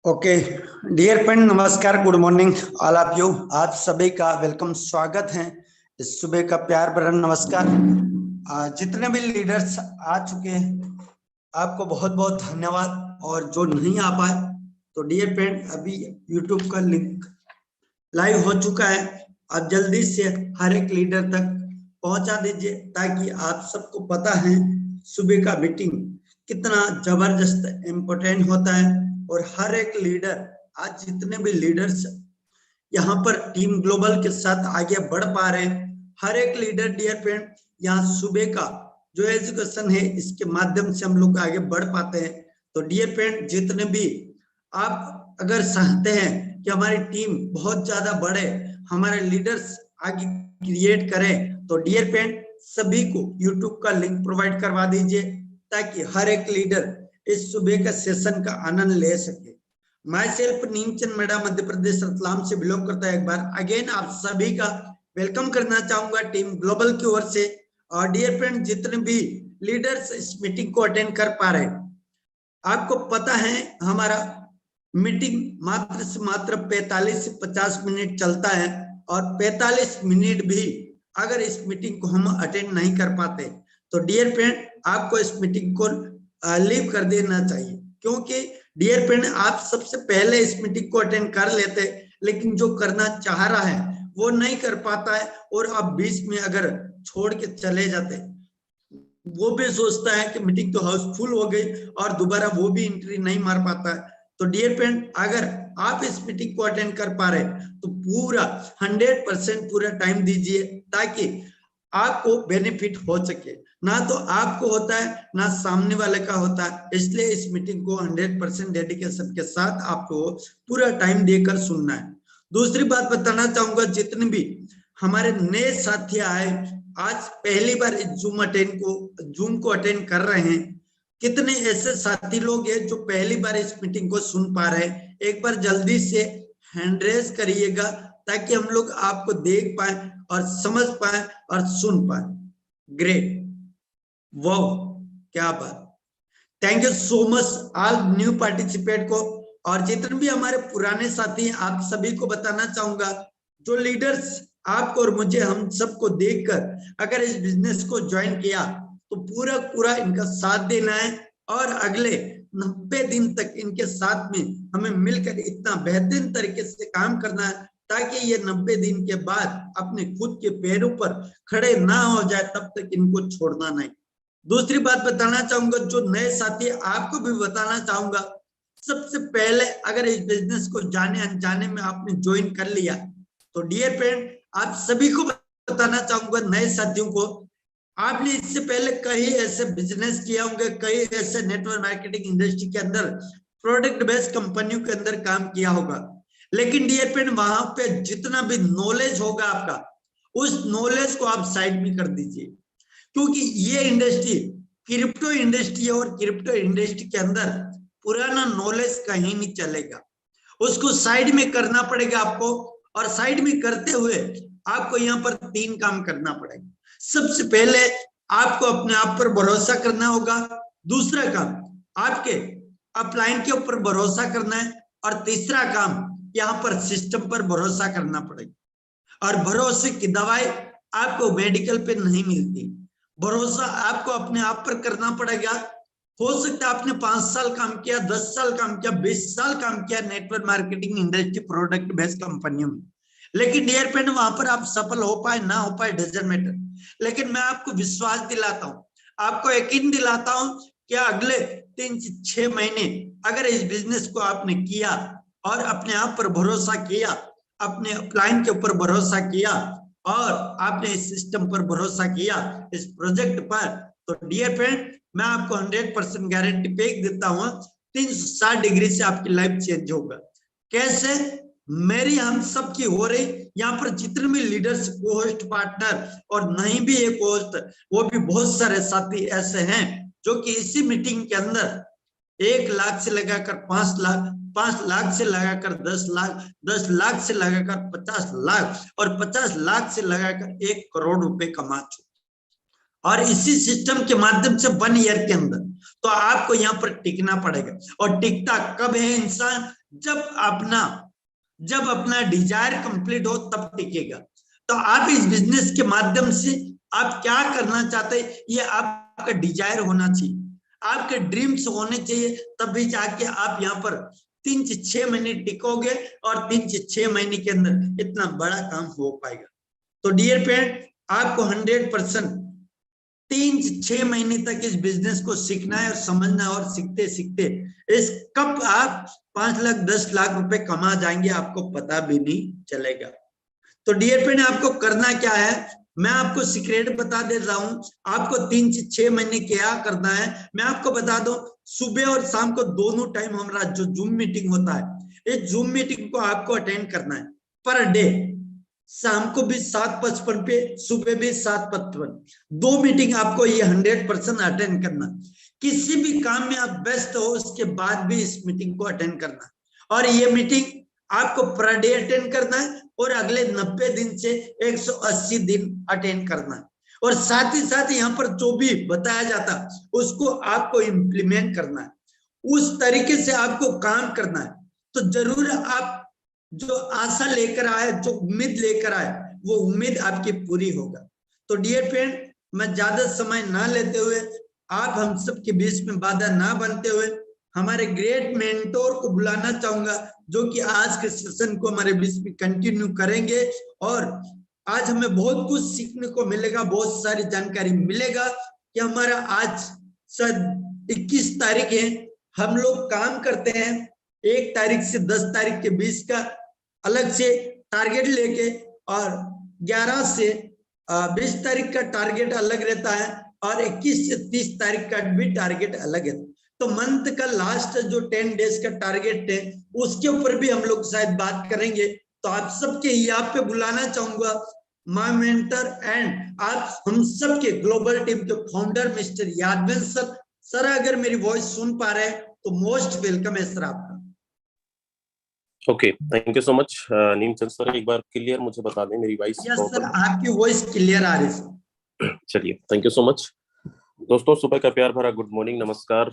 Okay dear friend, नमस्कार, good morning all of you. आप सभी का वेलकम, स्वागत है। इस सुबह का प्यार भरा नमस्कार। जितने भी लीडर्स आ चुके हैं आपको बहुत बहुत धन्यवाद, और जो नहीं आ पाए तो डियर फ्रेंड अभी यूट्यूब का लिंक लाइव हो चुका है। आप जल्दी से हर एक लीडर तक पहुंचा दीजिए ताकि आप सबको पता है सुबह का मीटिंग कितना जबरदस्त इम्पोर्टेंट होता है। और हर एक लीडर, आज जितने भी लीडर्स यहाँ पर टीम ग्लोबल के साथ आगे बढ़ पा रहे हैं, हर एक लीडर डियर फ्रेंड यहाँ सुबह का जो एजुकेशन है इसके माध्यम से हम लोग आगे बढ़ पाते हैं। तो डियर फ्रेंड जितने भी आप अगर चाहते हैं कि हमारी टीम बहुत ज्यादा बढ़े, हमारे लीडर्स आगे क्रिएट करें, तो डियर फ्रेंड सभी को यूट्यूब का लिंक प्रोवाइड करवा दीजिए ताकि हर एक लीडर इस सुबह का सेशन का आनंद ले सके। माई सेल्फ नीमचंद मेडा मध्य प्रदेश रतलाम से बिलोंग करता है। एक बार अगेन आप सभी का वेलकम करना चाहूंगा टीम ग्लोबल की ओर से। और डियर फ्रेंड जितने भी लीडर्स इस मीटिंग को अटेंड कर पा रहे हैं, आपको पता है हमारा मीटिंग मात्र से मात्र 45 से 50 मिनट चलता है, और 45 मिनट भी अगर इस मीटिंग को हम अटेंड नहीं कर पाते तो डियर फ्रेंड आपको इस मीटिंग को लीव कर देना चाहिए, क्योंकि डियर फ्रेंड आप सबसे पहले इस मीटिंग को अटेंड कर लेते, लेकिन जो करना चाह रहा है वो नहीं कर पाता है, और आप बीच में अगर छोड़ के चले जाते, वो भी सोचता है कि मीटिंग तो हाउसफुल हो गई और दोबारा वो भी एंट्री नहीं मार पाता है। तो डियर फ्रेंड अगर आप इस मीटिंग को अटेंड कर पा रहे तो पूरा 100% पूरा टाइम दीजिए ताकि आपको बेनिफिट हो सके। ना तो आपको होता है ना सामने वाले का होता है, इसलिए इस मीटिंग को 100% डेडिकेशन के साथ आपको पूरा टाइम देकर सुनना है। दूसरी बात बताना चाहूंगा, जितने भी हमारे नए साथी आए, आज पहली बार इस जूम को अटेंड कर रहे हैं, कितने ऐसे साथी लोग हैं जो पहली बार इस मीटिंग को सुन पा रहे हैं, एक बार जल्दी से हैंड रेज करिएगा ताकि हम लोग आपको देख पाए और समझ पाए और सुन पाए। ग्रेट, वाओ, क्या बात। Thank you so much all new participate को। और जितने भी हमारे पुराने साथी हैं आप सभी को बताना चाहूंगा, जो लीडर्स आपको और मुझे हम सबको देखकर अगर इस बिजनेस को ज्वाइन किया तो पूरा पूरा इनका साथ देना है, और अगले 90 दिन तक इनके साथ में हमें मिलकर इतना बेहतरीन तरीके से काम करना है ताकि ये 90 दिन के बाद अपने खुद के पैरों पर खड़े ना हो जाए, तब तक इनको छोड़ना नहीं। दूसरी बात बताना चाहूंगा, जो नए साथी आपको भी बताना चाहूंगा, सबसे पहले अगर इस बिजनेस को जाने अनजाने में आपने ज्वाइन कर लिया तो डियर फ्रेंड आप सभी को बताना चाहूंगा, नए साथियों को, आपने इससे पहले कई ऐसे बिजनेस किया होंगे, कई ऐसे नेटवर्क मार्केटिंग इंडस्ट्री के अंदर प्रोडक्ट बेस्ड कंपनियों के अंदर काम किया होगा, लेकिन डियर फ्रेंड वहां पे जितना भी नॉलेज होगा आपका, उस नॉलेज को आप साइड में कर दीजिए, क्योंकि ये इंडस्ट्री क्रिप्टो इंडस्ट्री है, और क्रिप्टो इंडस्ट्री के अंदर पुराना नॉलेज कहीं नहीं चलेगा, उसको साइड में करना पड़ेगा आपको। और साइड में करते हुए आपको यहाँ पर 3 काम करना पड़ेगा। सबसे पहले आपको अपने आप पर भरोसा करना होगा, दूसरा काम आपके अपलाइन के ऊपर भरोसा करना है, और तीसरा काम यहाँ पर सिस्टम पर भरोसा करना पड़ेगा। और भरोसे की दवाई आपको मेडिकल पे नहीं मिलती, भरोसा आपको अपने आप पर करना पड़ेगा। हो सकता है आपने 5 साल काम किया, 10 साल काम किया, 20 साल काम किया network marketing industry product based कंपनियों में, लेकिन डियर फ्रेंड वहां पर आप सफल हो पाए ना हो पाए डजंट मैटर, लेकिन मैं आपको विश्वास दिलाता हूं, आपको यकीन दिलाता हूं कि अगले 3 से 6 महीने अगर इस बिजनेस को आपने किया और अपने आप पर भरोसा किया, अपने अपलाइन के ऊपर भरोसा किया, और आपने इस सिस्टम पर भरोसा किया, इस प्रोजेक्ट पर, तो डियर फ्रेंड मैं आपको 100% गारंटी पे देता हूं 360 डिग्री से आपकी लाइफ चेंज होगा। कैसे? मेरी हम सब की हो रही, यहाँ पर जितने भी लीडर्स, होस्ट, पार्टनर और नहीं भी एक होस्ट, वो भी बहुत सारे साथी ऐसे हैं जो कि इसी मीटिंग के अंदर 1 लाख से लगाकर 5 लाख, 5 लाख से लगाकर 10 लाख, 10 लाख से लगाकर 50 लाख, और 50 लाख से लगाकर 1 करोड़ रुपए कमा चुके, और इसी सिस्टम के माध्यम से 1 ईयर के अंदर। तो आपको यहाँ पर टिकना पड़ेगा, और टिकता कब है इंसान? जब अपना डिजायर कंप्लीट हो तब टिकेगा। तो आप इस बिजनेस के माध्यम से आप क्या करना चाहते हैं, ये आपका डिजायर होना चाहिए, आपके ड्रीम्स होने चाहिए, तभी जाके आप यहाँ पर 3 से 6 महीने टिकोगे और 3 से 6 महीने के अंदर इतना बड़ा काम हो पाएगा। तो डियर फ्रेंड, आपको 100% 3 से 6 महीने तक इस बिजनेस को सीखना है और समझना है, और सीखते सीखते इस कब आप 5 लाख 10 लाख रुपए कमा जाएंगे आपको पता भी नहीं चलेगा। तो डियर फ्रेंड, आपको करना क्या है, मैं आपको सीक्रेट बता देता हूं। आपको 3 से 6 महीने क्या करना है मैं आपको बता दूं। सुबह और शाम को दोनों टाइम हमारा जो जूम मीटिंग होता है, इस जूम मीटिंग को आपको अटेंड करना है पर डे। शाम को भी 7:55 पे, सुबह भी 7:55, 2 मीटिंग आपको ये 100% अटेंड करना। किसी भी काम में आप व्यस्त हो उसके बाद भी इस मीटिंग को अटेंड करना, और ये मीटिंग आपको पर डे अटेंड करना है और अगले 90 दिन से 180 दिन अटेंड करना है। और साथ ही साथ यहाँ पर जो भी बताया जाता उसको आपको इम्प्लीमेंट करना है, उस तरीके से आपको काम करना है। तो जरूर आप जो आशा लेकर आए, जो उम्मीद लेकर आए, वो उम्मीद आपकी पूरी होगा। तो डियर फ्रेंड, मैं ज्यादा समय ना लेते हुए, आप हम सब के बीच में बाधा ना बनते हुए, हमारे ग्रेट मेंटोर को बुलाना चाहूंगा, जो कि आज के सेशन को हमारे बीच में कंटिन्यू करेंगे। और आज हमें बहुत कुछ सीखने को मिलेगा, बहुत सारी जानकारी मिलेगा कि हमारा आज शायद 21 तारीख है, हम लोग काम करते हैं 1 तारीख से 10 तारीख के बीच का अलग से टारगेट लेके, और 11 से 20 तारीख का टारगेट अलग रहता है, और 21 से 30 तारीख का भी टारगेट अलग है। तो मंथ का लास्ट जो 10 डेज का टारगेट है उसके ऊपर भी हम लोग शायद बात करेंगे। तो आप सबके यहाँ पे बुलाना चाहूंगा माय मेंटर एंड आप हम सबके ग्लोबल टीम के founder mister Yadavendra sir. Sir, अगर मेरी वॉइस सुन पा रहे हैं तो मोस्ट वेलकम है सर आपका। Okay, thank you so much Neemchand sir. एक बार क्लियर मुझे बता दें मेरी वॉइस यस सर, प्रॉपर। आपकी वॉइस क्लियर आ रही है। चलिए, थैंक यू सो मच दोस्तों। सुबह का प्यार भरा गुड मॉर्निंग, नमस्कार।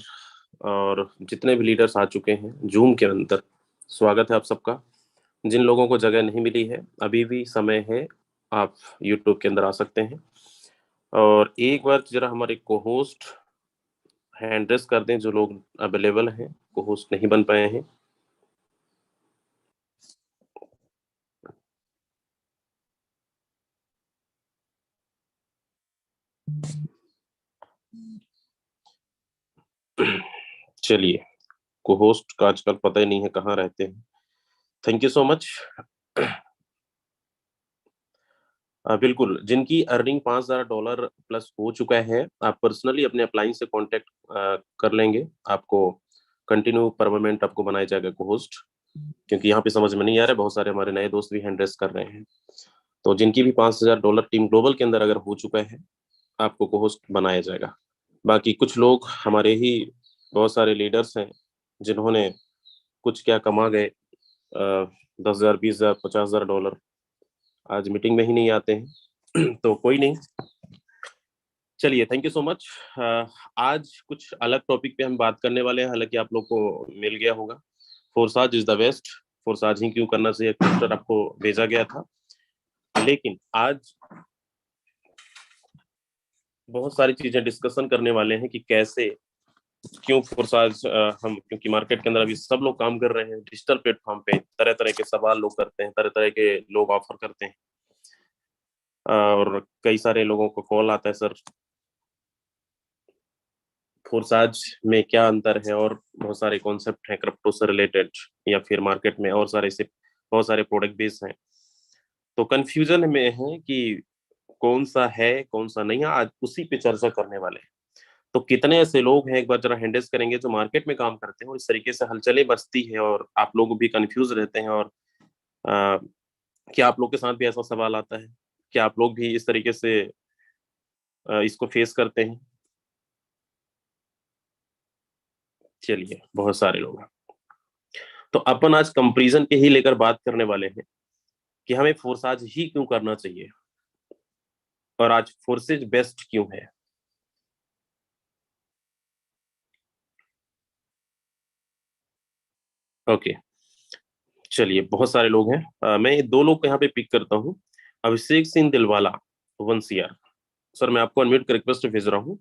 और जितने भी लीडर्स आ चुके हैं जूम के अंदर, स्वागत है आप सबका। जिन लोगों को जगह नहीं मिली है, अभी भी समय है, आप यूट्यूब के अंदर आ सकते हैं। और एक बार जरा हमारे को होस्ट हैंड रेस कर दें, जो लोग अवेलेबल हैं, को होस्ट नहीं बन पाए हैं। चलिए, को होस्ट का आजकल पता ही नहीं है कहाँ रहते हैं। Thank you so much. बिल्कुल, जिनकी अर्निंग $5,000 प्लस हो चुका है, आप पर्सनली अपने अपलाइन से कांटेक्ट कर लेंगे, आपको कंटिन्यू परमानेंट आपको बनाया जाएगा को होस्ट। क्योंकि यहाँ पे समझ में नहीं आ रहा है, बहुत सारे हमारे नए दोस्त भी हैंड रेस कर रहे हैं। तो जिनकी भी $5,000 टीम ग्लोबल के अंदर अगर हो चुका है, आपको को होस्ट बनाया जाएगा। बाकी कुछ लोग हमारे ही बहुत सारे लीडर्स हैं जिन्होंने कुछ क्या कमा गए, 10,000 20,000 $50,000, आज मीटिंग में ही नहीं आते हैं। तो कोई नहीं, चलिए, थैंक यू सो मच। आज कुछ अलग टॉपिक पे हम बात करने वाले हैं। हालांकि आप लोग को मिल गया होगा, फोरसाज इज द बेस्ट, फोरसाज ही क्यों करना चाहिए, पोस्टर आपको भेजा गया था। लेकिन आज बहुत सारी चीजें डिस्कशन करने वाले हैं कि कैसे, क्यों फोरसाज हम, क्योंकि मार्केट के अंदर अभी सब लोग काम कर रहे हैं डिजिटल प्लेटफॉर्म पे, तरह तरह के सवाल लोग करते हैं, तरह तरह के लोग ऑफर करते हैं, और कई सारे लोगों को कॉल आता है, सर फोरसाज में क्या अंतर है, और बहुत सारे कॉन्सेप्ट हैं क्रिप्टो से रिलेटेड, या फिर मार्केट में और सारे से बहुत सारे प्रोडक्ट बेस हैं। तो कंफ्यूजन में है कि कौन सा है कौन सा नहीं है, आज उसी पे चर्चा करने वाले हैं। तो कितने ऐसे लोग हैं, एक बार जरा हैंडल्स करेंगे, जो मार्केट में काम करते हैं और इस तरीके से हलचलें बचती है, और आप लोग भी कंफ्यूज रहते हैं। और क्या आप लोग के साथ भी ऐसा सवाल आता है, क्या आप लोग भी इस तरीके से इसको फेस करते हैं? चलिए, बहुत सारे लोग हैं। तो अपन आज कंपैरिजन के ही लेकर बात करने वाले हैं कि हमें फोर्साज ही क्यों करना चाहिए, और आज फोर्सेज बेस्ट क्यों है। ओके, चलिए, बहुत सारे लोग हैं। मैं 2 लोग को यहाँ पे पिक करता हूँ। अभिषेक सिंह दिलवाला 1 CR। सर मैं आपको अनम्यूट कर रिक्वेस्ट भेज रहा हूँ।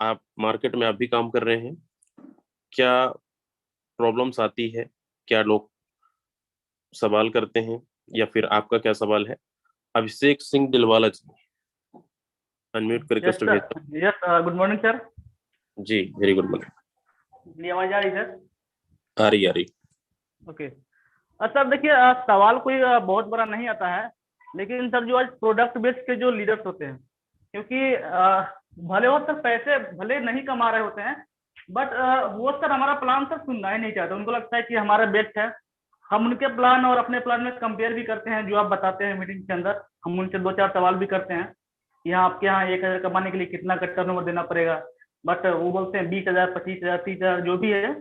आप मार्केट में आप भी काम कर रहे हैं, क्या प्रॉब्लम्स आती है, क्या लोग सवाल करते हैं, या फिर आपका क्या सवाल है? अभिषेक सिंह दिलवाला जी, अनम्यूट कर यस रिक्वेस्ट भेज रहा sir, yes good morning sir. हूँ जी। Very good morning. मेरी आवाज आ रही है सर? आ रही, आ रही। ओके। सर देखिए, सवाल कोई बहुत बड़ा नहीं आता है, लेकिन सर जो आज प्रोडक्ट बेस्ड के जो लीडर्स होते हैं, क्योंकि भले वो सर पैसे भले नहीं कमा रहे होते हैं, बट वो सर हमारा प्लान सर सुनना ही नहीं चाहते। उनको लगता है कि हमारा बेस्ट है। हम उनके प्लान और अपने प्लान में कंपेयर भी करते हैं, जो आप बताते हैं मीटिंग के अंदर। हम उनसे 2-4 सवाल भी करते हैं, यहाँ आपके यहाँ 1,000 कमाने के लिए कितना का टर्नओवर देना पड़ेगा। बट वो बोलते हैं 20,000, 25,000, 30,000 जो भी है।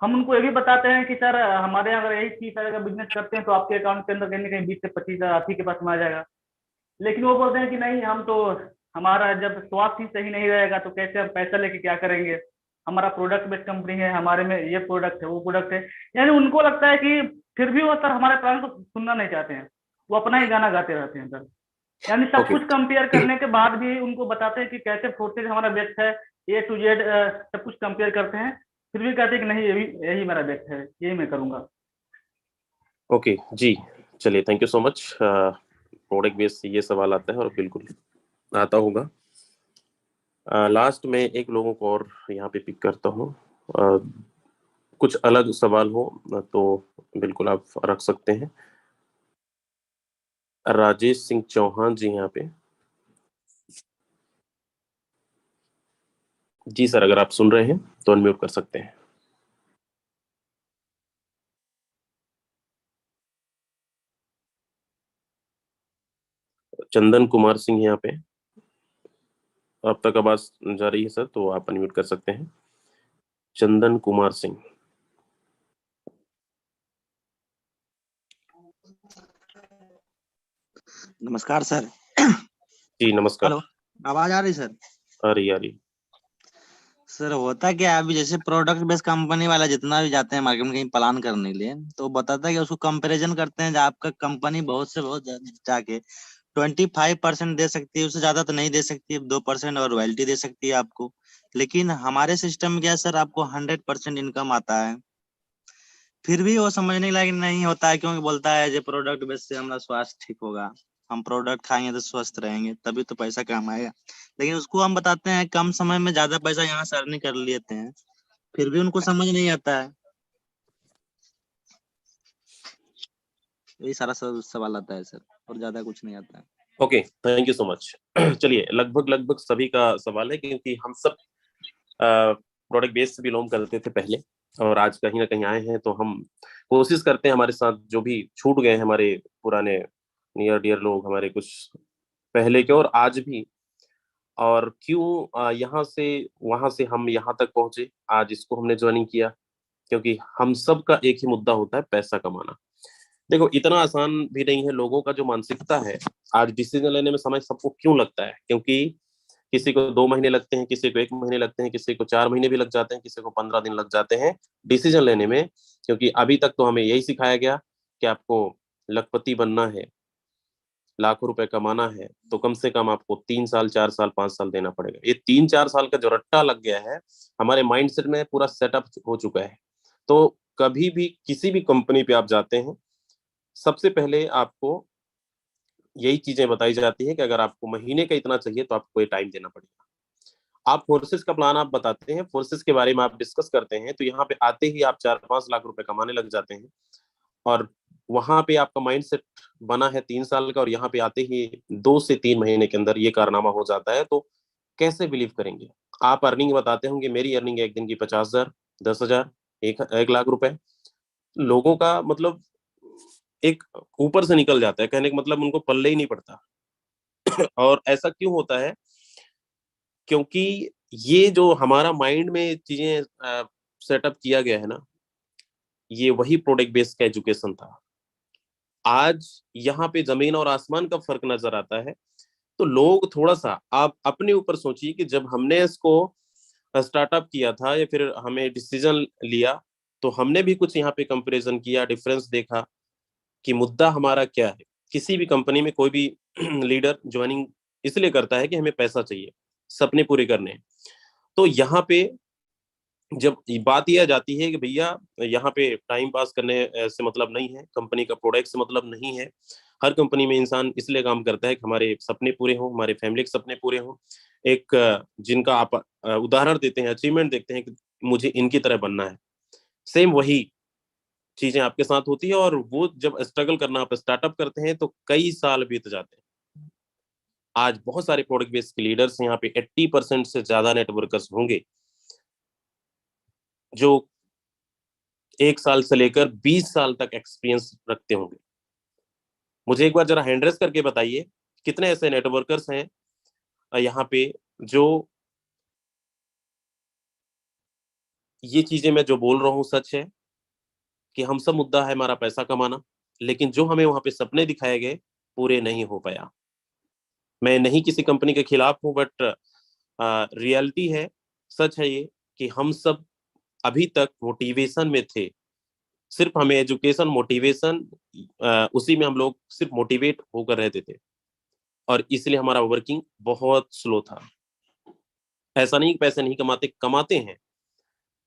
हम उनको ये भी बताते हैं कि सर हमारे यहाँ अगर यही 30,000 का बिजनेस करते हैं तो आपके अकाउंट के अंदर कहीं ना कहीं 20 से 25,000 आप ही के पास में आ जाएगा। लेकिन वो बोलते हैं कि नहीं, हम तो, हमारा जब स्वास्थ्य ही सही नहीं रहेगा तो कैसे हम पैसा लेके क्या करेंगे। हमारा प्रोडक्ट बेस्ड कंपनी है, हमारे में ये प्रोडक्ट है, वो प्रोडक्ट है। यानी उनको लगता है कि फिर भी वो सर हमारे प्लान को सुनना नहीं चाहते हैं, वो अपना ही गाना गाते रहते हैं सर। यानी सब ओके, कुछ कंपेयर करने के बाद भी उनको बताते हैं कि कैसे फोर्सेज हमारा बेस्ट है, A to Z सब कुछ कंपेयर करते हैं, फिर भी कहते हैं कि नहीं, यही मेरा बेस्ट है, यही मैं करूंगा। ओके जी। चलिए, thank you so much. Product base से ये सवाल आता है और बिल्कुल आता होगा। लास्ट में एक लोगों को और यहाँ पे पिक करता हूँ। कुछ अलग सवाल हो तो बिल्कुल आप रख सकते हैं। राजेश सिंह चौहान जी यहाँ पे। जी सर, अगर आप सुन रहे हैं तो अनम्यूट कर सकते हैं। चंदन कुमार सिंह यहाँ पे। अब तक आवाज जा रही है सर, तो आप अनम्यूट कर सकते हैं। चंदन कुमार सिंह। नमस्कार सर। जी नमस्कार। हेलो, आवाज आ रही सर? आ रही, आ रही। सर होता क्या है, अभी जैसे प्रोडक्ट बेस्ड कंपनी वाला जितना भी जाते हैं मार्केट में कहीं प्लान करने के लिए, तो बताता है कि उसको कंपैरिजन करते हैं, आपका कंपनी बहुत से बहुत जाके 25% दे सकती है, उससे ज्यादा तो नहीं दे सकती है, 2% और रॉयल्टी दे सकती है आपको। लेकिन हमारे सिस्टम में क्या है सर, आपको 100% इनकम आता है। फिर भी वो समझने लायक नहीं होता है, क्योंकि बोलता है जो प्रोडक्ट बेस से हमारा स्वास्थ्य ठीक होगा, हम प्रोडक्ट खाएंगे तो स्वस्थ रहेंगे, तभी तो पैसा कम आएगा। लेकिन उसको हम बताते हैं कम समय में ज्यादा पैसा यहाँ से अर्निंग कर लेते हैं, फिर भी उनको समझ नहीं आता है। यही सारा सवाल आता है सर, और ज्यादा कुछ नहीं आता है। Okay, thank you so much. चलिए, लगभग लगभग सभी का सवाल है, क्योंकि हम सब प्रोडक्ट बेस से बिलोंग करते थे पहले, और आज कहीं ना कहीं आए हैं, तो हम कोशिश करते हैं हमारे साथ जो भी छूट गए हैं हमारे पुराने नियर डियर लोग, हमारे कुछ पहले के और आज भी, और क्यों यहाँ से वहां से हम यहाँ तक पहुंचे, आज इसको हमने ज्वाइनिंग किया, क्योंकि हम सब का एक ही मुद्दा होता है, पैसा कमाना। देखो, इतना आसान भी नहीं है। लोगों का जो मानसिकता है, आज डिसीजन लेने में समय सबको क्यों लगता है? क्योंकि किसी को 2 महीने लगते हैं, किसी को 1 महीने लगते हैं, किसी को 4 महीने भी लग जाते हैं, किसी को 15 दिन लग जाते हैं डिसीजन लेने में। क्योंकि अभी तक तो हमें यही सिखाया गया कि आपको लखपति बनना है, लाखों रुपए कमाना है, तो कम से कम आपको 3 साल, 4 साल, 5 साल देना पड़ेगा। ये 3-4 साल का जो रट्टा लग गया है, हमारे माइंडसेट में पूरा सेटअप हो चुका है। तो कभी भी किसी भी कंपनी पे आप जाते हैं, सबसे पहले आपको यही चीजें बताई जाती है कि अगर आपको महीने का इतना चाहिए तो आपको ये टाइम देना पड़ेगा। आप फोर्सेस का प्लान आप बताते हैं, फोर्सेस के बारे में आप डिस्कस करते हैं, तो यहाँ पे आते ही आप 4-5 लाख रुपए कमाने लग जाते हैं। और वहां पे आपका माइंड सेट बना है 3 साल का, और यहाँ पे आते ही 2 से 3 महीने के अंदर ये कारनामा हो जाता है, तो कैसे बिलीव करेंगे? आप अर्निंग बताते होंगे, मेरी अर्निंग एक दिन की 50,000, 10,000, 1 लाख रुपए। लोगों का मतलब एक ऊपर से निकल जाता है, कहने का मतलब उनको पल्ले ही नहीं पड़ता। और ऐसा क्यों होता है? क्योंकि ये जो हमारा माइंड में चीजें सेटअप किया गया है ना, ये वही प्रोडक्ट बेस्ड का एजुकेशन था। आज यहाँ पे जमीन और आसमान का फर्क नजर आता है। तो लोग थोड़ा सा आप अपने ऊपर सोचिए कि जब हमने इसको स्टार्टअप किया था, या फिर हमें डिसीजन लिया, तो हमने भी कुछ यहाँ पे कंपैरिजन किया, डिफरेंस देखा कि मुद्दा हमारा क्या है। किसी भी कंपनी में कोई भी लीडर ज्वाइनिंग इसलिए करता है कि हमें पैसा चाहिए, सपने पूरे करने हैं। तो यहाँ पे जब बात यह आ जाती है कि भैया यहाँ पे टाइम पास करने से मतलब नहीं है, कंपनी का प्रोडक्ट से मतलब नहीं है। हर कंपनी में इंसान इसलिए काम करता है कि हमारे सपने पूरे हों, हमारे फैमिली के सपने पूरे हों। एक जिनका आप उदाहरण देते हैं, अचीवमेंट देखते हैं कि मुझे इनकी तरह बनना है, सेम वही चीजें आपके साथ होती है। और वो जब स्ट्रगल करना आप स्टार्टअप करते हैं तो कई साल बीत जाते हैं। आज बहुत सारे प्रोडक्ट बेस्ड के लीडर्स यहाँ पे 80% से ज्यादा नेटवर्कर्स होंगे जो 1 साल से लेकर 20 साल तक एक्सपीरियंस रखते होंगे। मुझे एक बार जरा हैंड रेस करके बताइए कितने ऐसे नेटवर्कर्स हैं यहाँ पे जो ये चीजें मैं जो बोल रहा हूँ सच है कि हम सब मुद्दा है हमारा पैसा कमाना, लेकिन जो हमें वहां पे सपने दिखाए गए पूरे नहीं हो पाया। मैं नहीं किसी कंपनी के खिलाफ हूँ, बट रियलिटी है, सच है ये कि हम सब अभी तक मोटिवेशन में थे। सिर्फ हमें एजुकेशन, मोटिवेशन, उसी में हम लोग सिर्फ मोटिवेट होकर रहते थे और इसलिए हमारा वर्किंग बहुत स्लो था। ऐसा नहीं कि पैसे नहीं कमाते, कमाते हैं,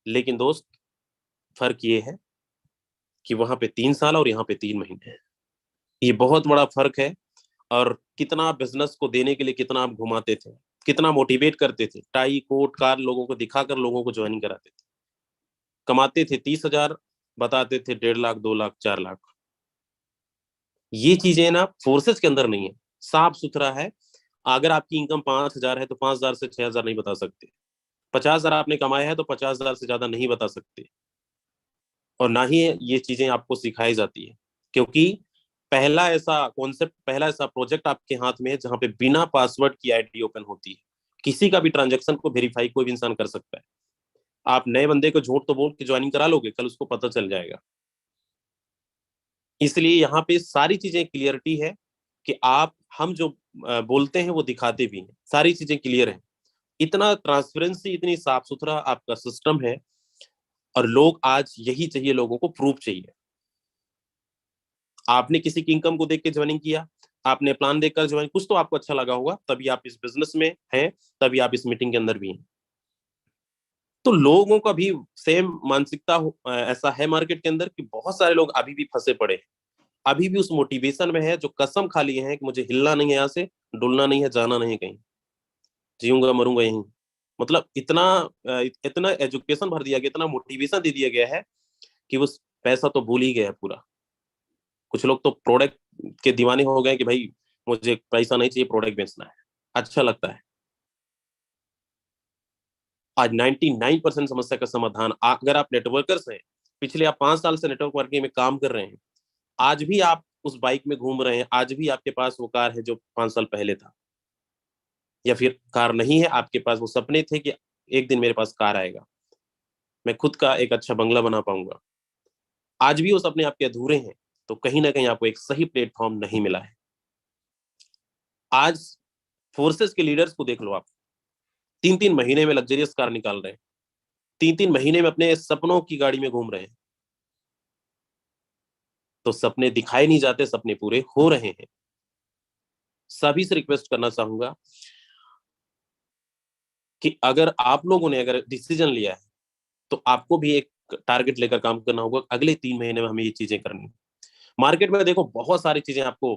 लेकिन दोस्त फर्क ये है कि वहां पे 3 साल और यहाँ पे 3 महीने है। ये बहुत बड़ा फर्क है। और कितना बिजनेस को देने के लिए कितना आप घुमाते थे, कितना मोटिवेट करते थे, टाई कोट कार लोगों को दिखाकर लोगों को ज्वाइनिंग कराते थे। कमाते थे 30,000, बताते थे 1.5 लाख, 2 लाख, 4 लाख। ये चीजें ना फोर्सेस के अंदर नहीं है, साफ सुथरा है। अगर आपकी इनकम 5,000 है तो 5,000 से 6,000 नहीं बता सकते। 50,000 आपने कमाया है तो 50,000 से ज्यादा नहीं बता सकते। और ना ही ये चीजें आपको सिखाई जाती है, क्योंकि पहला ऐसा कॉन्सेप्ट, पहला ऐसा प्रोजेक्ट आपके हाथ में है जहां पे बिना पासवर्ड की आईडी ओपन होती है। किसी का भी ट्रांजेक्शन को वेरीफाई कोई भी इंसान कर सकता है। आप नए बंदे को झूठ तो बोल के ज्वाइनिंग करा लोगे, कल उसको पता चल जाएगा। इसलिए यहाँ पे सारी चीजें क्लियरिटी है कि आप हम जो बोलते हैं वो दिखाते भी हैं, सारी चीजें क्लियर है। इतना ट्रांसपेरेंसी, इतनी साफ सुथरा आपका सिस्टम है। और लोग आज यही चाहिए, लोगों को प्रूफ चाहिए। आपने किसी की इनकम को देख के ज्वाइनिंग किया, आपने प्लान देखकर ज्वाइन, कुछ तो आपको अच्छा लगा होगा, तभी आप इस बिजनेस में हैं, तभी आप इस मीटिंग के अंदर भी हैं। तो लोगों का भी सेम मानसिकता ऐसा है मार्केट के अंदर कि बहुत सारे लोग अभी भी फंसे पड़े हैं, अभी भी उस मोटिवेशन में है जो कसम खा लिए हैं कि मुझे हिलना नहीं है, यहाँ से डुलना नहीं है, जाना नहीं कहीं, जीऊंगा मरूंगा यहीं। मतलब इतना एजुकेशन भर दिया गया, इतना मोटिवेशन दे दिया गया है कि वो पैसा तो भूल ही गया है पूरा। कुछ लोग तो प्रोडक्ट के दीवाने हो गए कि भाई मुझे पैसा नहीं चाहिए, प्रोडक्ट बेचना है, अच्छा लगता है। आज 99% समस्या का समाधान, अगर आप नेटवर्कर्स हैं, पिछले आप 5 साल से नेटवर्क मार्केटिंग में काम कर रहे हैं, आज भी आप उस बाइक में घूम रहे हैं, आज भी आपके पास वो कार है जो 5 साल पहले था, या फिर कार नहीं है, आपके पास वो सपने थे कि एक दिन मेरे पास कार आएगा, मैं खुद का एक अच्छा बंगला बना पाऊंगा, आज भी वो सपने आपके अधूरे हैं। तो कहीं ना कहीं आपको एक सही प्लेटफॉर्म नहीं मिला है। आज फोर्सेस के लीडर्स को देख लो आप, 3-3 महीने में लग्जरियस कार निकाल रहे हैं, 3-3 महीने में अपने सपनों की गाड़ी में घूम रहे हैं। तो सपने दिखाए नहीं जाते, सपने पूरे हो रहे हैं। सभी से रिक्वेस्ट करना चाहूंगा कि अगर आप लोगों ने अगर डिसीजन लिया है तो आपको भी एक टारगेट लेकर काम करना होगा, अगले 3 महीने में हमें ये चीजें करनी। मार्केट में देखो बहुत सारी चीजें आपको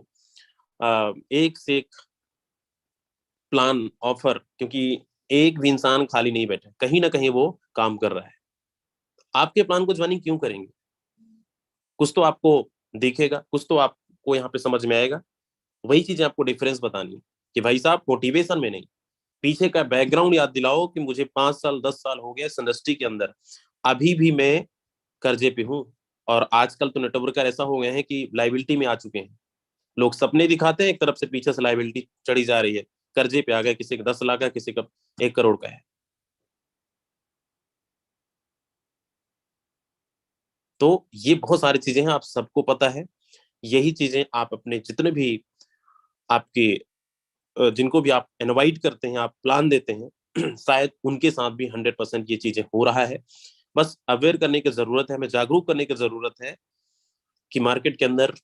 एक से एक प्लान ऑफर, क्योंकि एक भी इंसान खाली नहीं बैठा, कहीं ना कहीं वो काम कर रहा है। आपके प्लान को ज्वाइनिंग क्यों करेंगे? कुछ तो आपको दिखेगा, कुछ तो आपको यहाँ पे समझ में आएगा। वही चीजें आपको डिफरेंस बतानी है कि भाई साहब मोटिवेशन में नहीं, पीछे का बैकग्राउंड याद दिलाओ कि मुझे 5 साल 10 साल हो गए इस इंडस्ट्री के अंदर, अभी भी मैं कर्जे पे हूँ। और आजकल तो नेटवर्कर ऐसा हो गए हैं कि लाइबिलिटी में आ चुके हैं। लोग सपने दिखाते हैं, एक तरफ से पीछे से लाइबिलिटी चढ़ी जा रही है, कर्जे पे आ गए, किसी का 10 लाख का, किसी का 1 करोड़ का है। तो ये बहुत सारी चीजें हैं, आप सबको पता है। यही चीजें आप अपने जितने भी आपके जिनको भी आप इनवाइट करते हैं, आप प्लान देते हैं, शायद उनके साथ भी 100% ये चीजें हो रहा है। बस अवेयर करने की जरूरत है, हमें जागरूक करने की जरूरत है कि मार्केट के अंदर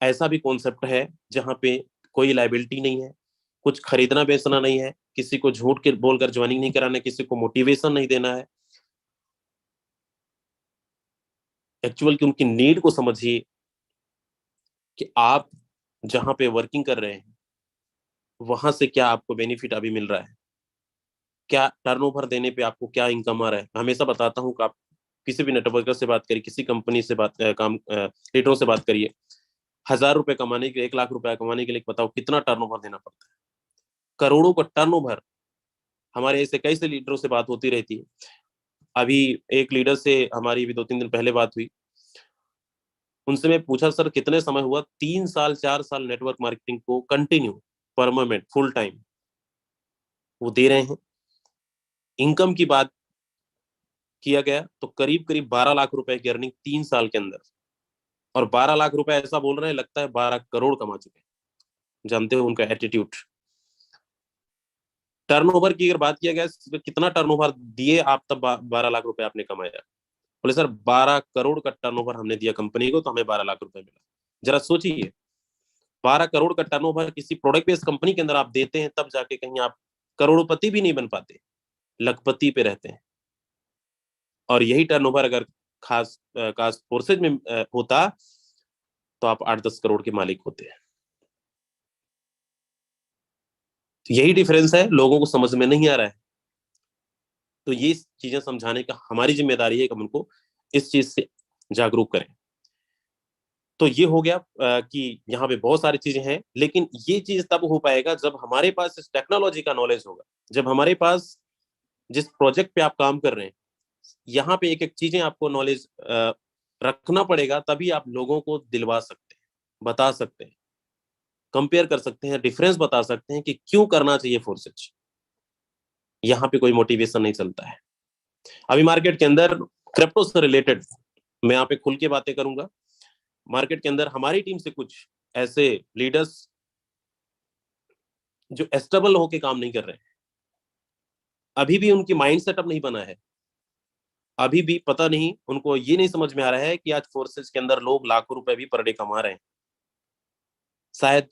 ऐसा भी कॉन्सेप्ट है जहां पे कोई लाइबिलिटी नहीं है, कुछ खरीदना बेचना नहीं है, किसी को झूठ के बोलकर ज्वाइनिंग नहीं कराना, किसी को मोटिवेशन नहीं देना है। एक्चुअल की उनकी नीड को समझिए कि आप जहां पे वर्किंग कर रहे हैं वहां से क्या आपको बेनिफिट अभी मिल रहा है, क्या टर्नओवर देने पे आपको क्या इनकम आ रहा है। हमेशा बताता हूँ कि आप किसी भी नेटवर्कर से बात करिए, किसी कंपनी से बात लीडरों से बात करिए, 1,000 रुपए कमाने के लिए, 1,00,000 रुपए कमाने के लिए बताओ कितना टर्नओवर देना पड़ता है। करोड़ों का टर्नओवर। हमारे ऐसे कई से लीडरों से बात होती रहती है। अभी एक लीडर से हमारी भी 2-3 दिन पहले बात हुई, उनसे मैं पूछा सर कितने समय हुआ, 3 साल 4 साल नेटवर्क मार्केटिंग को कंटिन्यू परमानेंट फुल टाइम वो दे रहे हैं। इनकम की बात किया गया तो करीब करीब 12 लाख रुपए की अर्निंग 3 साल के अंदर, और 12 लाख रुपए ऐसा बोल रहे हैं लगता है 12 करोड़ कमा चुके हैं। जानते हो उनका एटीट्यूड। टर्नओवर की अगर बात किया गया तो कितना टर्नओवर दिए आप तब 12 लाख रुपए आपने कमाया। बोले सर 12 करोड़ का टर्नओवर हमने दिया कंपनी को तो हमें 12 लाख रुपए मिला। जरा सोचिए, 12 करोड़ का टर्नओवर किसी प्रोडक्ट बेस्ड कंपनी के अंदर आप देते हैं तब जाके कहीं आप करोड़पति भी नहीं बन पाते, लखपति पे रहते हैं। और यही टर्नओवर अगर खास खास फोर्सेज में होता तो आप 8-10 करोड़ के मालिक होते हैं। तो यही डिफरेंस है, लोगों को समझ में नहीं आ रहा है। तो ये चीजें समझाने का हमारी जिम्मेदारी है कि हम उनको इस चीज से जागरूक करें। तो ये हो गया कि यहाँ पे बहुत सारी चीजें हैं, लेकिन ये चीज तब हो पाएगा जब हमारे पास इस टेक्नोलॉजी का नॉलेज होगा, जब हमारे पास जिस प्रोजेक्ट पे आप काम कर रहे हैं यहाँ पे एक एक चीजें आपको नॉलेज रखना पड़ेगा, तभी आप लोगों को दिलवा सकते हैं, बता सकते हैं, कंपेयर कर सकते हैं, डिफरेंस बता सकते हैं कि क्यों करना चाहिए फोर्सेज। यहाँ पे कोई मोटिवेशन नहीं चलता है। अभी मार्केट के अंदर क्रिप्टो से रिलेटेड मैं यहाँ पे खुल के बातें करूंगा। मार्केट के अंदर हमारी टीम से कुछ ऐसे लीडर्स जो एस्टेबल होके काम नहीं कर रहे हैं, अभी भी उनकी माइंड सेटअप नहीं बना है, अभी भी पता नहीं उनको ये नहीं समझ में आ रहा है कि आज फोर्सेज के अंदर लोग लाखों रुपए भी पर डे कमा रहे हैं। शायद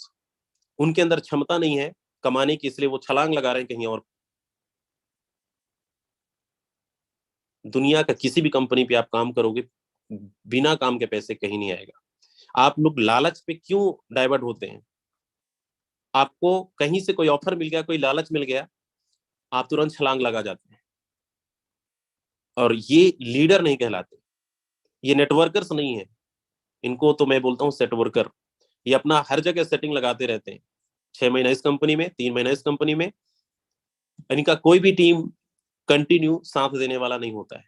उनके अंदर क्षमता नहीं है कमाने की, इसलिए वो छलांग लगा रहे हैं कहीं और। दुनिया का किसी भी कंपनी पे आप काम करोगे, बिना काम के पैसे कहीं नहीं आएगा। आप लोग लालच पे क्यों डाइवर्ट होते हैं? आपको कहीं से कोई ऑफर मिल गया, कोई लालच मिल गया, आप तुरंत छलांग लगा जाते हैं। और ये लीडर नहीं कहलाते, ये नेटवर्कर्स नहीं है, इनको तो मैं बोलता हूँ सेट वर्कर। ये अपना हर जगह सेटिंग लगाते रहते हैं, 6 महीना इस कंपनी में, 3 महीना इस कंपनी में। इनका कोई भी टीम कंटिन्यू साथ देने वाला नहीं होता है।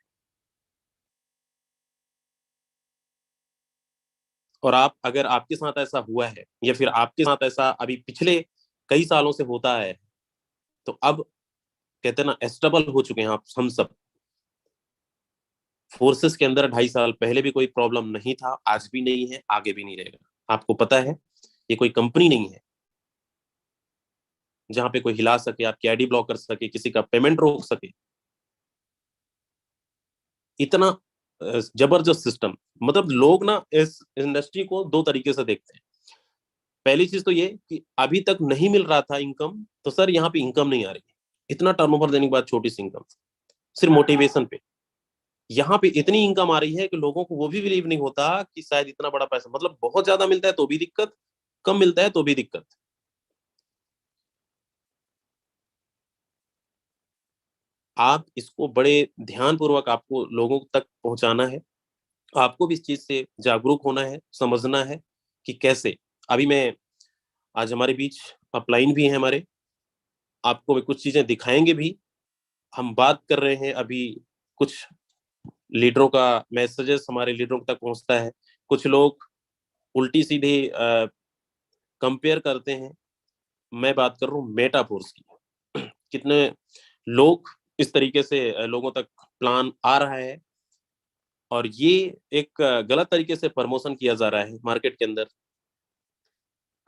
और आप अगर आपके साथ ऐसा हुआ है या फिर आपके साथ ऐसा अभी पिछले कई सालों से होता है, तो अब कहते हैं ना एस्टेबल हो चुके हैं आप। हम सब फोर्सेस के अंदर 2.5 साल पहले भी कोई प्रॉब्लम नहीं था, आज भी नहीं है, आगे भी नहीं रहेगा। आपको पता है ये कोई कंपनी नहीं है जहां पे कोई हिला सके, आपकी आईडी ब्लॉक कर सके, किसी का पेमेंट रोक सके। इतना जबरदस्त सिस्टम। मतलब लोग ना इस इंडस्ट्री को दो तरीके से देखते हैं। पहली चीज तो ये कि अभी तक नहीं मिल रहा था इनकम, तो सर यहाँ पे इनकम नहीं आ रही। इतना टर्नओवर देने के बाद छोटी सी इनकम, सिर्फ मोटिवेशन पे। यहाँ पे इतनी इनकम आ रही है कि लोगों को वो भी बिलीव नहीं होता कि शायद इतना बड़ा पैसा, मतलब बहुत ज्यादा मिलता है तो भी दिक्कत, कम मिलता है तो भी दिक्कत। आप इसको बड़े ध्यान पूर्वक आपको लोगों तक पहुंचाना है। आपको भी इस चीज से जागरूक होना है, समझना है कि कैसे। अभी मैं आज हमारे बीच अपलाइन भी है हमारे, आपको भी कुछ चीजें दिखाएंगे भी। हम बात कर रहे हैं अभी, कुछ लीडरों का मैसेजेस हमारे लीडरों तक पहुंचता है। कुछ लोग उल्टी सीधी कंपेयर करते हैं। मैं बात कर रहा हूँ मेटाफोर्स की। कितने लोग इस तरीके से लोगों तक प्लान आ रहा है, और ये एक गलत तरीके से प्रमोशन किया जा रहा है मार्केट के अंदर।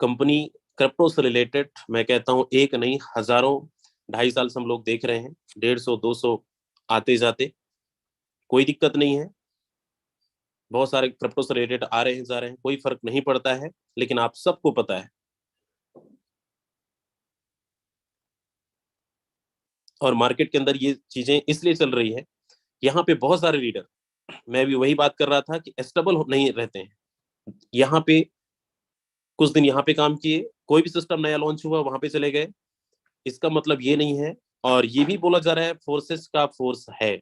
कंपनी क्रिप्टो से रिलेटेड मैं कहता हूँ एक नहीं हजारों, 2.5 साल से हम लोग देख रहे हैं, 150 200 आते जाते। कोई दिक्कत नहीं है। बहुत सारे क्रिप्टो से रिलेटेड आ रहे हैं जा रहे हैं, कोई फर्क नहीं पड़ता है, लेकिन आप सबको पता है। और मार्केट के अंदर ये चीजें इसलिए चल रही है, यहाँ पे बहुत सारे लीडर, मैं भी वही बात कर रहा था कि स्टेबल नहीं रहते हैं। यहाँ पे कुछ दिन यहाँ पे काम किए, कोई भी सिस्टम नया लॉन्च हुआ वहां पे चले गए, इसका मतलब ये नहीं है। और ये भी बोला जा रहा है फोर्सेस का फोर्स है।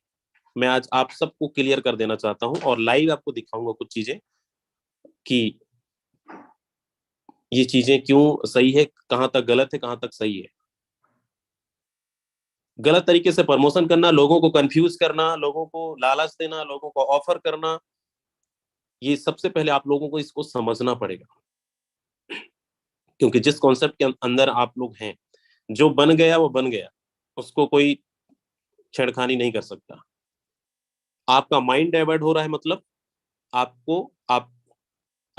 मैं आज आप सबको क्लियर कर देना चाहता हूं और लाइव आपको दिखाऊंगा कुछ चीजें कि ये चीजें क्यों सही है, कहां तक गलत है, कहां तक सही है। गलत तरीके से प्रमोशन करना, लोगों को कंफ्यूज करना, लोगों को लालच देना, लोगों को ऑफर करना, ये सबसे पहले आप लोगों को इसको समझना पड़ेगा। क्योंकि जिस कॉन्सेप्ट के अंदर आप लोग हैं, जो बन गया वो बन गया, उसको कोई छेड़खानी नहीं कर सकता। आपका माइंड डाइवर्ट हो रहा है, मतलब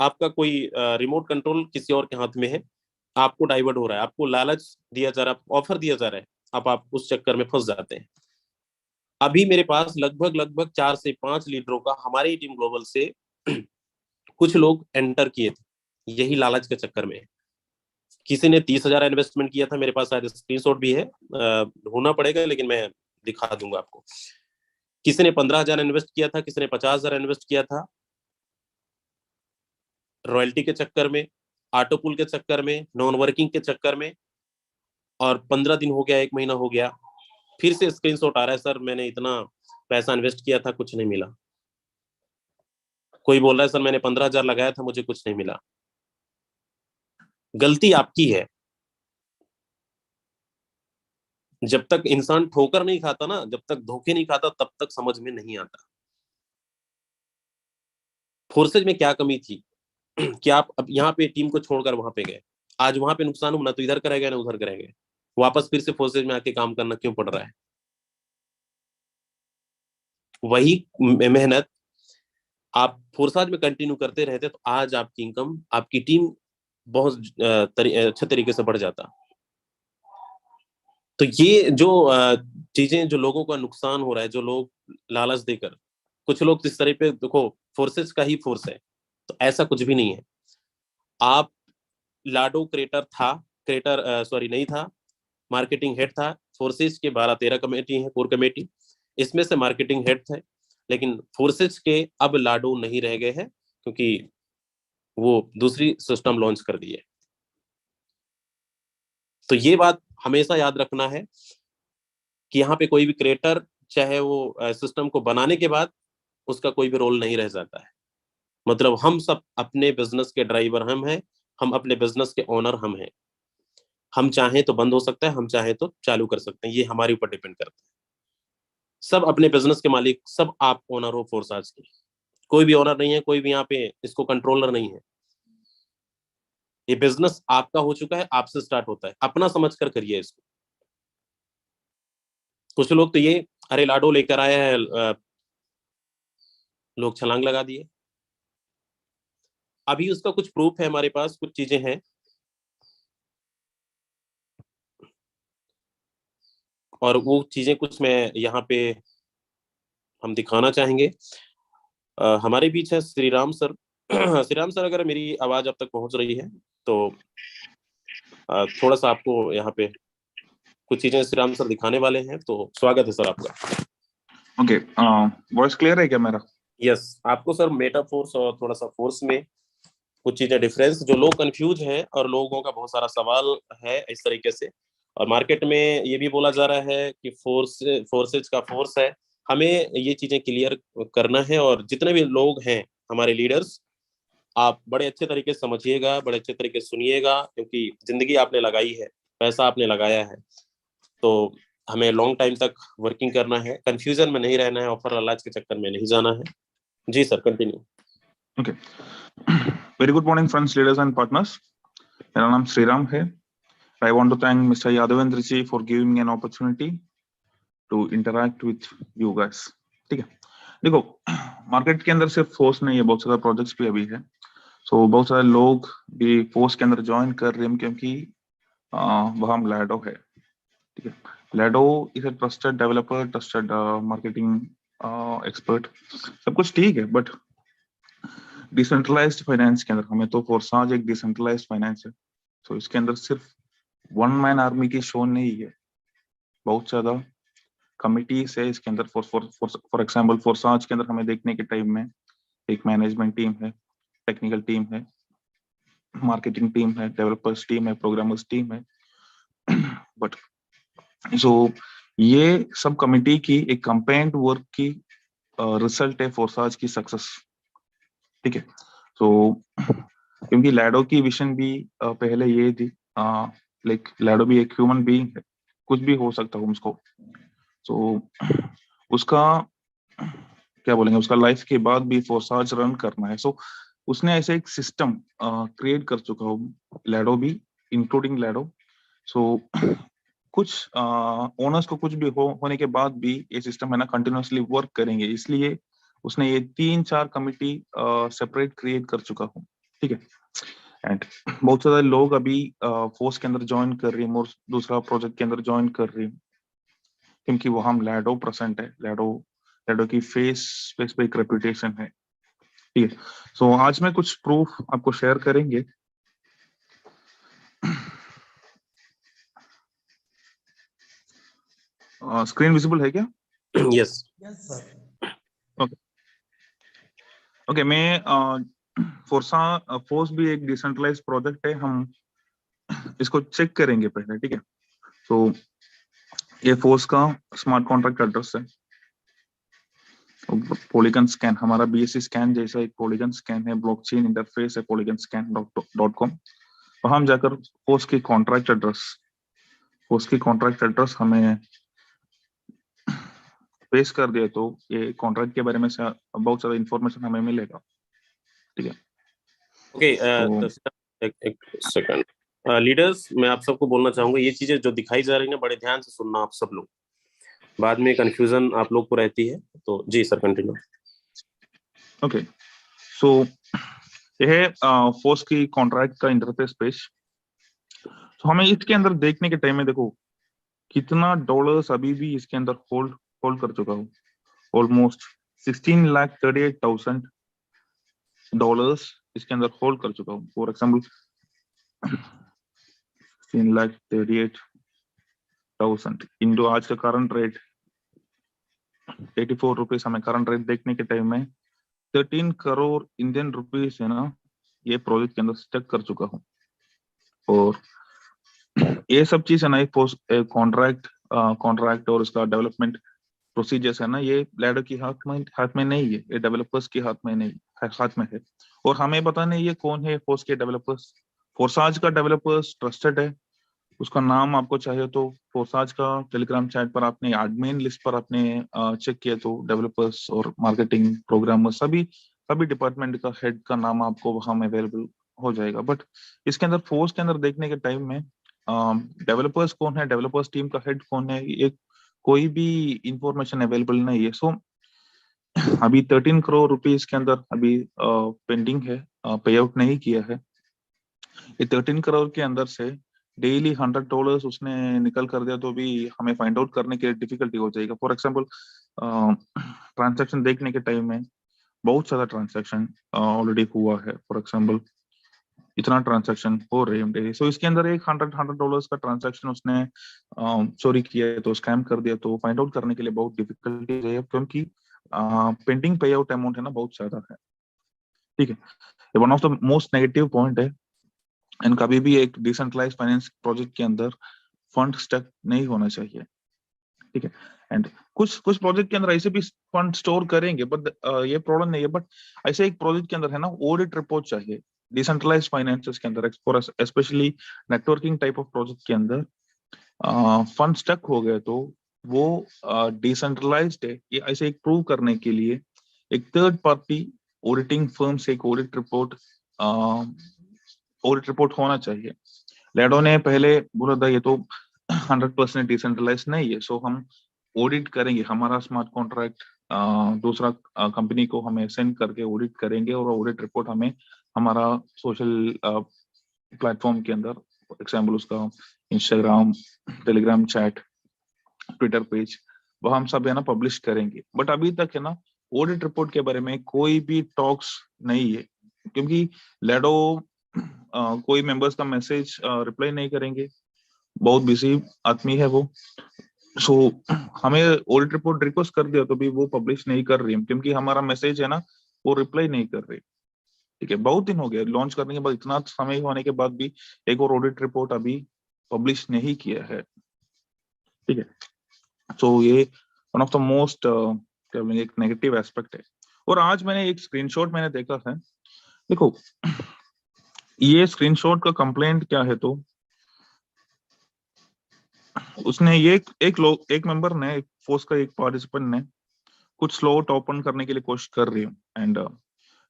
आपका कोई रिमोट कंट्रोल किसी और के हाथ में है, आपको डाइवर्ट हो रहा है, आपको लालच दिया जा रहा है, ऑफर दिया जा रहा है, अब आप उस चक्कर में फंस जाते हैं। अभी मेरे पास लगभग 4 से 5 लीडरों का हमारी टीम ग्लोबल से कुछ लोग एंटर किए थे यही लालच के चक्कर में। किसी ने 30,000 इन्वेस्टमेंट किया था, मेरे पास शायद स्क्रीनशॉट भी है, होना पड़ेगा लेकिन मैं दिखा दूंगा आपको। किसी ने 15,000 इन्वेस्ट किया था, किसी ने 50,000 इन्वेस्ट किया था, रॉयल्टी के चक्कर में, ऑटो पुल के चक्कर में, नॉन वर्किंग के चक्कर में। और 15 दिन हो गया, 1 महीना हो गया, फिर से स्क्रीनशॉट आ रहा है, सर मैंने इतना पैसा इन्वेस्ट किया था, कुछ नहीं मिला। कोई बोल रहा है सर मैंने 15,000 लगाया था, मुझे कुछ नहीं मिला। गलती आपकी है। जब तक इंसान ठोकर नहीं खाता ना, जब तक धोखे नहीं खाता, तब तक समझ में नहीं आता फोर्सेज में क्या कमी थी कि आप अब यहाँ पे टीम को छोड़कर वहां पे गए। आज वहां पे नुकसान हो, ना तो इधर करेंगे ना उधर करेंगे, वापस फिर से फोर्सेज में आके काम करना क्यों पड़ रहा है? वही मेहनत आप फोर्साज में कंटिन्यू करते रहते तो आज आपकी इनकम, आपकी टीम बहुत अच्छे तरीके से बढ़ जाता। तो ये जो चीजें, जो लोगों का नुकसान हो रहा है, जो लोग लालच देकर, कुछ लोग इस तरह पे देखो फोर्सेस का ही फोर्स है, तो ऐसा कुछ भी नहीं है। आप लाडो क्रिएटर सॉरी नहीं था, मार्केटिंग हेड था। फोर्सेस के 12-13 कमेटी है, कोर कमेटी, इसमें से मार्केटिंग हेड थे। लेकिन फोर्सेस के अब लाडो नहीं रह गए हैं, क्योंकि वो दूसरी सिस्टम लॉन्च कर दी है। तो ये बात हमेशा याद रखना है कि यहाँ पे कोई भी क्रिएटर, चाहे वो सिस्टम को बनाने के बाद उसका कोई भी रोल नहीं रह जाता है। मतलब हम सब अपने बिजनेस के ड्राइवर हम हैं, हम अपने बिजनेस के ओनर हम हैं। हम चाहें तो बंद हो सकता है, हम चाहें तो चालू कर सकते हैं, ये हमारे ऊपर डिपेंड करता है। सब अपने बिजनेस के मालिक, सब आप ओनर हो फोर्साज के। कोई भी ओनर नहीं है, कोई भी यहाँ पे इसको कंट्रोलर नहीं है। ये बिजनेस आपका हो चुका है, आपसे स्टार्ट होता है, अपना समझ कर करिए इसको। कुछ लोग तो ये अरे लाडो लेकर आया है, लोग छलांग लगा दिए। अभी उसका कुछ प्रूफ है हमारे पास, कुछ चीजें हैं। और वो चीजें कुछ मैं यहाँ पे हम दिखाना चाहेंगे। हमारे बीच है श्रीराम सर। श्रीराम सर, अगर मेरी आवाज अब तक पहुंच रही है तो थोड़ा सा आपको यहाँ पे कुछ चीजें श्रीराम सर दिखाने वाले हैं, तो स्वागत है सर आपका। ओके, वॉइस क्लियर है क्या मेरा? यस, आपको सर मेटाफोर्स और थोड़ा सा फोर्स में कुछ चीजें डिफरेंस, जो लोग कंफ्यूज हैं और लोगों का बहुत सारा सवाल है इस तरीके से। और मार्केट में ये भी बोला जा रहा है कि फोर्सेज का फोर्स है, हमें ये चीजें क्लियर करना है। और जितने भी लोग हैं हमारे लीडर्स, आप बड़े अच्छे तरीके से समझिएगा, बड़े अच्छे तरीके से सुनिएगा, क्योंकि जिंदगी आपने लगाई है, पैसा आपने लगाया है, तो हमें लॉन्ग टाइम तक वर्किंग करना है, कंफ्यूजन में नहीं रहना है, ऑफर लालच के चक्कर में नहीं जाना है। जी sir, continue. Okay, very good morning friends, leaders and partners. मेरा नाम श्रीराम है। I want to thank Mr. Yadavendra ji for giving me an opportunity to interact with you guys. ठीक है, देखो मार्केट के अंदर सिर्फ फोर्स नहीं है, बहुत सारे प्रोजेक्ट्स भी अभी है। सो बहुत सारे लोग भी फोर्स के अंदर ज्वाइन कर रहे हैं, क्योंकि वहाँ लाडो है। ठीक है, Lado is a trusted developer, trusted marketing expert, सब कुछ ठीक है, बट डिसेंट्रलाइज्ड फाइनेंस के अंदर हमें तो फोर्साज एक डिसेंट्रलाइज्ड फाइनेंस है, तो इसके अंदर सिर्फ वन मैन आर्मी की शो नहीं है, बहुत ज्यादा कमिटीज है इसके अंदर। फॉर एग्जांपल फोर्साज के अंदर हमें देखने के टाइम में एक मैनेजमेंट टीम है, टेक्निकल टीम है, मार्केटिंग टीम है, डेवलपर्स टीम है, प्रोग्रामर्स टीम है, बट सो ये सब कमिटी की एक कंबाइंड वर्क की रिजल्ट है फोर्साज की सक्सेस, ठीक है। तो क्योंकि लैडो की विजन भी पहले ये थी, लाइक लैडो भी एक ह्यूमन बीइंग है, कुछ भी हो सकता है उसको, तो उसका क्या बोलेंगे, उसका लाइफ के बाद भी फोर्साज रन करना है, सो उसने ऐसे एक सिस्टम क्रिएट कर चुका हो, लैडो भी इंक्लूडिंग लैडो। सो कुछ ओनर्स को कुछ भी होने के बाद भी ये सिस्टम है ना कंटिन्यूअसली वर्क करेंगे, इसलिए उसने ये 3-4 कमिटी सेपरेट क्रिएट कर चुका हूँ, ठीक है। एंड बहुत ज्यादा लोग अभी फोर्स के अंदर ज्वाइन कर रही है, दूसरा प्रोजेक्ट के अंदर ज्वाइन कर रही है, क्योंकि वो हम लैडो प्रेजेंट है, लैडो की फेस पे एक रेपुटेशन है, ठीक है। सो आज मैं कुछ प्रूफ आपको शेयर करेंगे। स्क्रीन विजिबल है क्या? Yes yes sir. ओके, मैं फोर्स भी एक डिसेंट्रलाइज्ड प्रोजेक्ट है, हम इसको चेक करेंगे पहले, ठीक है। तो ये फोर्स का स्मार्ट कॉन्ट्रैक्ट एड्रेस है, पॉलीगन स्कैन, हमारा बीएससी स्कैन जैसा एक पॉलीगन स्कैन है, ब्लॉकचेन इंटरफेस है polygonscan.com। वहां जाकर फोर्स की कॉन्ट्रैक्ट एड्रेस हमें पेश कर दिया तो ये कॉन्ट्रैक्ट के बारे में बहुत सारा इंफॉर्मेशन हमें मिलेगा, ठीक है। ओके, तो एक सेकंड लीडर्स, मैं आप सबको बोलना चाहूंगा, ये चीजें जो दिखाई जा रही है ना, बड़े ध्यान से सुनना आप सब लोग, बाद में कंफ्यूजन आप लोग को रहती है, तो जी सर कंटिन्यू। ओके, सो यह फोर्स की कॉन्ट्रैक्ट का इंटरफेस पेज। तो हमें इसके अंदर देखने के टाइम में देखो कितना डॉलर्स अभी भी इसके अंदर होल्ड कर चुका हूँ, ऑलमोस्ट $16,38,000 इसके अंदर होल्ड कर चुका हूँ। फॉर एग्जाम्पल 16,38,000 इंटू आज का करंट रेट 84 रुपीज, हमें करंट रेट देखने के टाइम में 13 करोड़ इंडियन रुपीज है ना, ये प्रोजेक्ट के अंदर स्टक कर चुका हूँ। और ये सब चीज है ना, एक कॉन्ट्रैक्ट और उसका डेवलपमेंट प्रोसीजर्स है ना, ये लैडो की हाथ में नहीं है, ये डेवलपर्स के हाथ में है। और हमें पता नहीं ये कौन है फोर्स के डेवलपर्स। फोर्साज का डेवलपर्स ट्रस्टेड है, उसका नाम आपको चाहिए तो फोर्साज का टेलीग्राम चैट पर आपने एडमिन लिस्ट पर आपने चेक किया तो डेवलपर्स और मार्केटिंग प्रोग्रामर सभी डिपार्टमेंट का हेड का नाम आपको वहां में अवेलेबल हो जाएगा। बट इसके अंदर फोर्स के अंदर देखने के टाइम में डेवलपर्स कौन है, डेवलपर्स टीम का हेड कौन है, ये कोई भी इंफॉर्मेशन अवेलेबल नहीं है। सो अभी 13 करोड़ रुपीस के अंदर अभी पेंडिंग है, पे आउट नहीं किया है। ये 13 करोड़ के अंदर से डेली $100 उसने निकल कर दिया तो भी हमें फाइंड आउट करने के लिए डिफिकल्टी हो जाएगा। फॉर एग्जाम्पल ट्रांजैक्शन देखने के टाइम में बहुत सारा ट्रांजैक्शन ऑलरेडी हुआ है, फॉर एग्जाम्पल इतना ट्रांजैक्शन हो रही है डेली। सो इसके अंदर एक $100 का ट्रांजैक्शन उसने चोरी किया तो स्कैम कर दिया तो फाइंड आउट करने के लिए बहुत डिफिकल्टी है, क्योंकि पेंडिंग पे आउट अमाउंट है ना बहुत ज्यादा है, ठीक है। ये one of the most negative point है। एंड कभी भी एक डिसेंट्रलाइज्ड फाइनेंस प्रोजेक्ट के अंदर फंड स्टक नहीं होना चाहिए, ठीक है। एंड कुछ प्रोजेक्ट के अंदर ऐसे भी फंड स्टोर करेंगे, बट ये प्रॉब्लम नहीं है। बट ऐसे एक प्रोजेक्ट के अंदर है ना ऑडिट रिपोर्ट चाहिए डिसेंट्रलाइज्ड फाइनेंसेस के अंदर, specially networking type of project के अंदर फंड स्टक हो गए तो वो डिसेंट्रलाइज्ड है, ये ऐसे एक प्रूव करने के लिए एक थर्ड पार्टी ऑडिटिंग फर्म से एक ऑडिट रिपोर्ट होना चाहिए। लैडो ने पहले बोला था ये तो 100% डिसेंट्रलाइज नहीं है, सो हम ऑडिट करेंगे, हमारा स्मार्ट कॉन्ट्रैक्ट दूसरा कंपनी को हमें सेंड करके ऑडिट करेंगे और ऑडिट रिपोर्ट हमें हमारा सोशल प्लेटफॉर्म के अंदर, एग्जाम्पल उसका Instagram, Telegram chat, Twitter page, वो हम सब है ना पब्लिश करेंगे। बट अभी तक है ना ऑडिट रिपोर्ट के बारे में कोई भी टॉक्स नहीं है, क्योंकि लेडो कोई मेंबर्स का मैसेज रिप्लाई नहीं करेंगे, बहुत बिजी आदमी है वो। सो हमें ऑडिट रिपोर्ट रिक्वेस्ट कर दिया तो भी वो पब्लिश नहीं कर रही है, क्योंकि हमारा मैसेज है ना वो रिप्लाई नहीं कर रही। ठीक है, बहुत दिन हो गए लॉन्च करने के बाद, इतना समय होने के बाद भी एक और ऑडिट रिपोर्ट अभी पब्लिश नहीं किया है। ठीक है, सो ये वन ऑफ द मोस्ट क्या बोलेंगे एक नेगेटिव एस्पेक्ट है। और आज मैंने एक स्क्रीनशॉट मैंने देखा है, देखो ये स्क्रीनशॉट का कंप्लेंट क्या है, तो उसने ये एक मेंबर ने, एक फोर्स का एक पार्टिसिपेंट ने कुछ स्लॉट ओपन करने के लिए कोशिश कर रही हूँ, एंड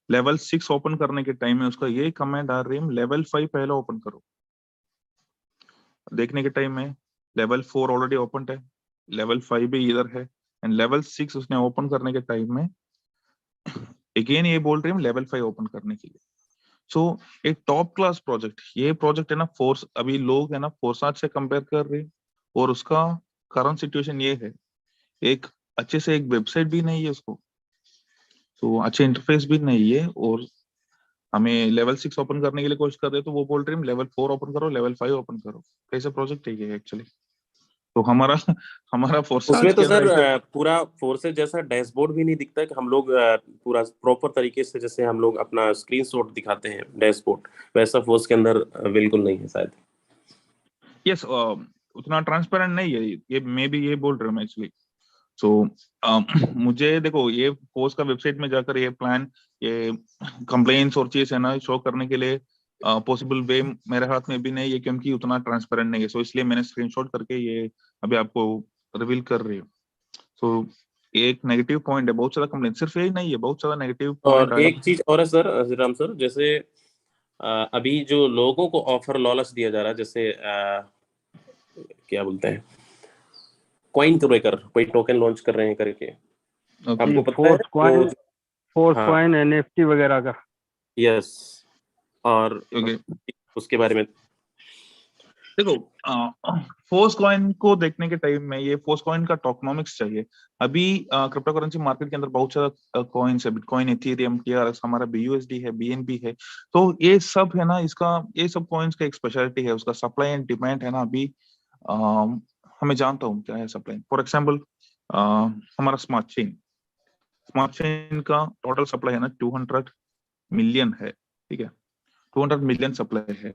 लेवल 6 ओपन करने के टाइम में उसका ये कमेंट आ रही है लेवल 5 पहले ओपन करो। देखने के टाइम में लेवल 4 ऑलरेडी ओपन है, लेवल 5 भी इधर है, एंड लेवल 6 उसने ओपन करने के टाइम में अगेन ये बोल रही है लेवल 5 ओपन करने के लिए। सो एक टॉप क्लास प्रोजेक्ट, ये प्रोजेक्ट है ना फोर्स, अभी लोग है ना फोर्साट से कंपेयर कर रहे हैं, और उसका करंट सिचुएशन ये है, एक अच्छे से एक वेबसाइट भी नहीं है उसको, तो अच्छे इंटरफेस भी नहीं है, और हमें लेवल 6 ओपन करने के लिए कोशिश कर रहे हैं तो वो बोल रहे हैं लेवल 4 ओपन करो, लेवल 5 ओपन करो। कैसे प्रोजेक्ट है ये एक्चुअली? तो हमारा हमारा फोर्साट उसमें तो के सर अंदर पूरा फोर्सेज जैसा डैशबोर्ड भी नहीं दिखता कि हम लोग पूरा प्रॉपर तरीके से जैसे हम लोग अपना स्क्रीनशॉट दिखाते हैं डैशबोर्ड, वैसा फोर्स के अंदर बिल्कुल नहीं है शायद। यस, उतना ट्रांसपेरेंट नहीं है ये, मैं भी ये बोल रहा हूँ एक्चुअली। सो मुझे देखो ये पोस्ट का वेबसाइट में जाकर ये प्लान, ये कंप्लेंट्स और चीज है ना शो करने के लिए पॉसिबल वे मेरे हाथ में भी नहीं है, क्योंकि उतना ट्रांसपेरेंट नहीं है। सो इसलिए मैंने स्क्रीनशॉट करके ये अभी आपको रिवील कर रही हूँ। सो एक नेगेटिव पॉइंट है, बहुत सारा कंप्लेंट, सिर्फ यही नहीं है, बहुत सारा नेगेटिव पॉइंट और आया। एक चीज और है सर श्रीराम सर, जैसे अभी जो लोगों को ऑफर लॉलच दिया जा रहा है, जैसे क्या बोलते हैं कॉइन ब्रेकर, कोई टोकन लॉन्च कर रहे हैं करके, आपको पता है? फोर्स हाँ कॉइन एनएफटी वगैरह का। यस, और ओके उसके बारे में देखो फोर्स कॉइन को देखने के टाइम में ये फोर्स कॉइन का टोकनॉमिक्स चाहिए। अभी क्रिप्टो करेंसी मार्केट के अंदर बहुत सारा कॉइन्स है, बिटकॉइन, इथेरियम, टीआरएक्स, हमारा बीयूएसडी है, बीएनबी है। तो ये सब है ना, इसका ये सब कॉइन्स का एक स्पेशलिटी है, उसका सप्लाई एंड डिमांड है ना। अभी हमें जानता हूँ क्या है सप्लाई। फॉर एग्जाम्पल हमारा स्मार्ट चेन का टोटल सप्लाई है ना 200 मिलियन है। ठीक है, 200 मिलियन सप्लाई है,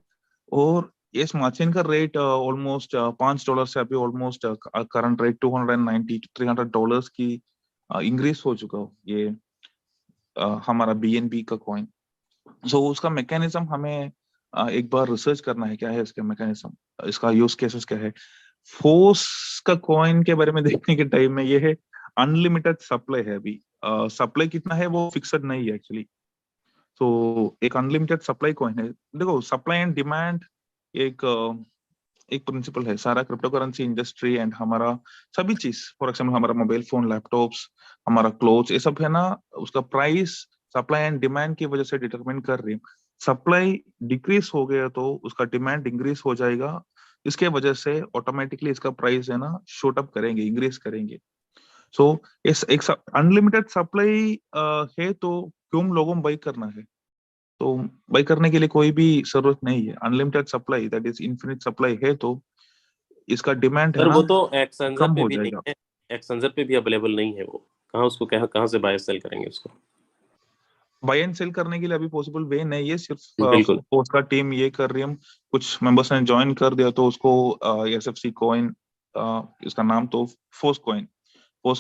और ये स्मार्ट चेन का रेट ऑलमोस्ट $5 से अभी ऑलमोस्ट करंट रेट $290 to $300 की इंक्रीज हो चुका हो ये हमारा बीएनबी का कॉइन। सो उसका मैकेनिज्म हमें एक बार रिसर्च करना है, क्या है इसका मैकेनिज्म, इसका यूज केसेस क्या है। फोर्स का कॉइन के बारे में देखने के टाइम में ये है अनलिमिटेड सप्लाई है। अभी सप्लाई कितना है वो फिक्सड नहीं है एक्चुअली। तो एक अनलिमिटेड सप्लाई कॉइन है। देखो सप्लाई एंड डिमांड एक एक प्रिंसिपल है सारा क्रिप्टो करेंसी इंडस्ट्री एंड हमारा सभी चीज। फॉर एग्जाम्पल हमारा मोबाइल फोन, लैपटॉप्स, हमारा क्लोथ्स, ये सब है ना, उसका प्राइस सप्लाई एंड डिमांड की वजह से डिटरमिन कर रही है। सप्लाई डिक्रीज हो गया तो उसका डिमांड इंक्रीज हो जाएगा, इसके वजह से ऑटोमेटिकली इसका प्राइस है ना शूट अप करेंगे, इंक्रीज करेंगे। सो इस एक अनलिमिटेड सप्लाई है तो क्यों लोगों को बाई करना है? तो बाई करने के लिए कोई भी जरूरत नहीं है। Unlimited supply that is infinite supply है तो इसका डिमांड है सर ना वो तो एक्सचेंजर कम पे हो भी नहीं जाएगा। है, एक्सचेंजर पे भी अवेलेबल नहीं है वो, कहाँ उसको कहाँ से बाय सेल करेंगे उसको? बाय एंड सेल करने के लिए अभी पॉसिबल वे नहीं है, सिर्फ बिल्कुल। पोस्ट का टीम ये कर रही है। कुछ मेंबर्स ने ज्वाइन कर दिया तो उसको एसएफसी कॉइन, इसका नाम तो फोर्स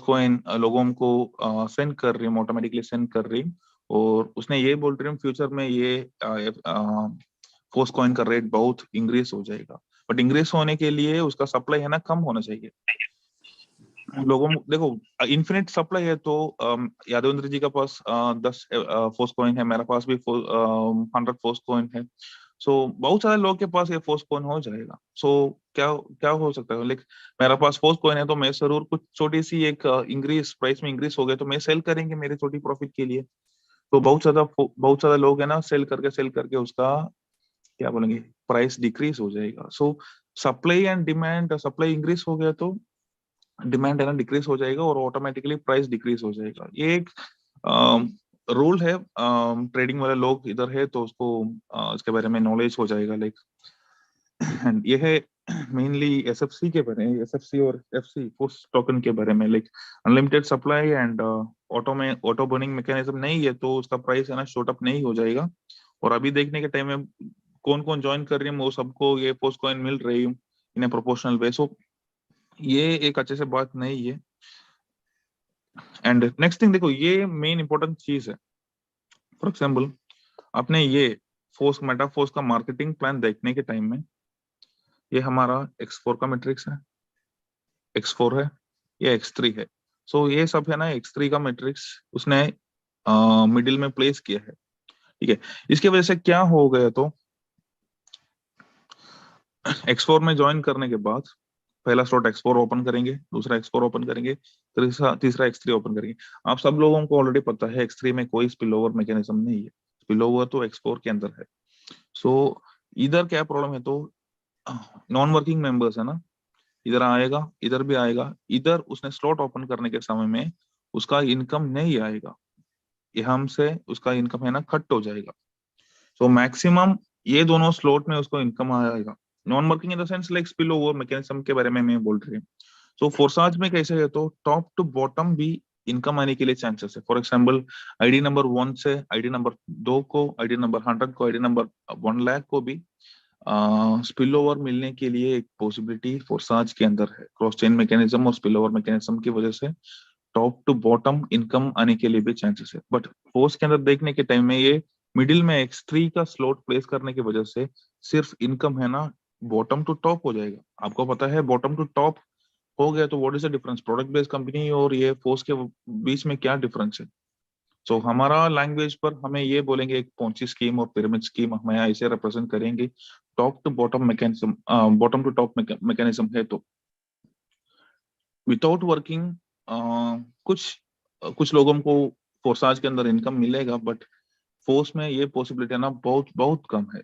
कॉइन लोगों को सेंड कर रही है, ऑटोमेटिकली सेंड कर रही है। और उसने ये बोल रही है फ्यूचर में ये फोर्स कॉइन का रेट बहुत इंक्रीज हो जाएगा, बट इंक्रीज होने के लिए उसका सप्लाई है ना कम होना चाहिए। लोगों देखो इन्फिनिट सप्लाई है तो यादवेंद्र जी के पास 10 फोर्स कॉइन है, मेरे पास भी 100 फोर्स कॉइन है। सो बहुत सारे लोगों के पास ये फोर्स कॉइन हो जाएगा। सो क्या क्या हो सकता है, लाइक मेरा पास फोर्स कॉइन है तो मैं जरूर कुछ छोटी सी एक इंक्रीज प्राइस में इंक्रीज हो गया तो मैं सेल करेंगे मेरे छोटी प्रॉफिट के लिए। तो बहुत ज्यादा लोग है ना सेल करके उसका क्या बोलेंगे प्राइस डिक्रीज हो जाएगा। सो supply and demand, supply increase हो गया तो डिमांड है ना डिक्रीज हो जाएगा और ऑटोमेटिकली प्राइस डिक्रीज हो जाएगा। ये एक रूल है, ट्रेडिंग वाले लोग इधर है तो उसको इसके बारे में नॉलेज हो जाएगा। लाइक ये है मेनली एसएफसी के बारे में, एसएफसी और एफसी फॉर्स टोकन के बारे में। Like unlimited supply and auto burning mechanism नहीं है तो उसका प्राइस है ना शॉर्ट अप नहीं हो जाएगा। और अभी देखने के टाइम में कौन कौन ज्वाइन कर रही है वो सबको ये पोस्ट कॉइन मिल रही है इन ए प्रोपोर्शनल वे। सो ये एक अच्छे से बात नहीं है। एंड नेक्स्ट थिंग देखो, ये मेन इंपॉर्टेंट चीज है। फॉर एग्जाम्पल आपने ये फोर्स मेटाफोर्स का मार्केटिंग प्लान देखने के टाइम में ये हमारा X4 का मैट्रिक्स है, X4 है, ये X3 है। सो ये सब है ना X3 का मैट्रिक्स उसने मिडिल में प्लेस किया है, ठीक है। इसकी वजह से क्या हो गया, तो X4 में ज्वाइन करने के बाद पहला स्लॉट X4 ओपन करेंगे, दूसरा X4 ओपन करेंगे, तीसरा X3 ओपन करेंगे। आप सब लोगों को ऑलरेडी पता है X3 में कोई स्पिल ओवर मैकेनिज्म नहीं है, स्पिल ओवर तो X4 के अंदर है। सो इधर क्या प्रॉब्लम है, तो नॉन वर्किंग मेंबर्स है ना, इधर आएगा, इधर भी आएगा, इधर उसने स्लॉट ओपन करने के समय में उसका इनकम नहीं आएगा, यहाँ से उसका इनकम है ना कट हो जाएगा। सो मैक्सिमम ये दोनों स्लॉट में उसको इनकम आएगा। Non working in the sense like spill over mechanism के बारे में मैं बोल रही हूँ। सो फोर्साज में कैसे है, तो टॉप टू बॉटम भी इनकम आने के लिए चांसेस है। फॉर एग्जाम्पल आईडी नंबर 1 से आईडी नंबर 2 को, आईडी नंबर 100 को, आईडी नंबर 1 लाख को भी स्पिल ओवर मिलने के लिए एक पॉसिबिलिटी फोर्साज के अंदर है। क्रॉस चेन मैकेनिज्म और स्पिल ओवर मैकेनिज्म की वजह से टॉप टू बॉटम इनकम आने के लिए भी चांसेस है। बट फोर्स के अंदर देखने के टाइम में ये मिडिल में X3 का स्लॉट प्लेस करने की वजह से सिर्फ इनकम है ना बॉटम टू टॉप हो जाएगा। आपको पता है बॉटम टू टॉप हो गया तो what is the difference, product based company और ये फोर्स के बीच में क्या डिफरेंस है। सो हमारा लैंग्वेज पर हमें ये बोलेंगे एक पोंची स्कीम और पिरामिड स्कीम हमें ऐसे रिप्रेजेंट करेंगे। Top to bottom mechanism, bottom to top mechanism है। तो विदाउट वर्किंग कुछ लोगों को फोर्साज के अंदर इनकम मिलेगा, बट फोर्स में ये पॉसिबिलिटी ना बहुत बहुत कम है।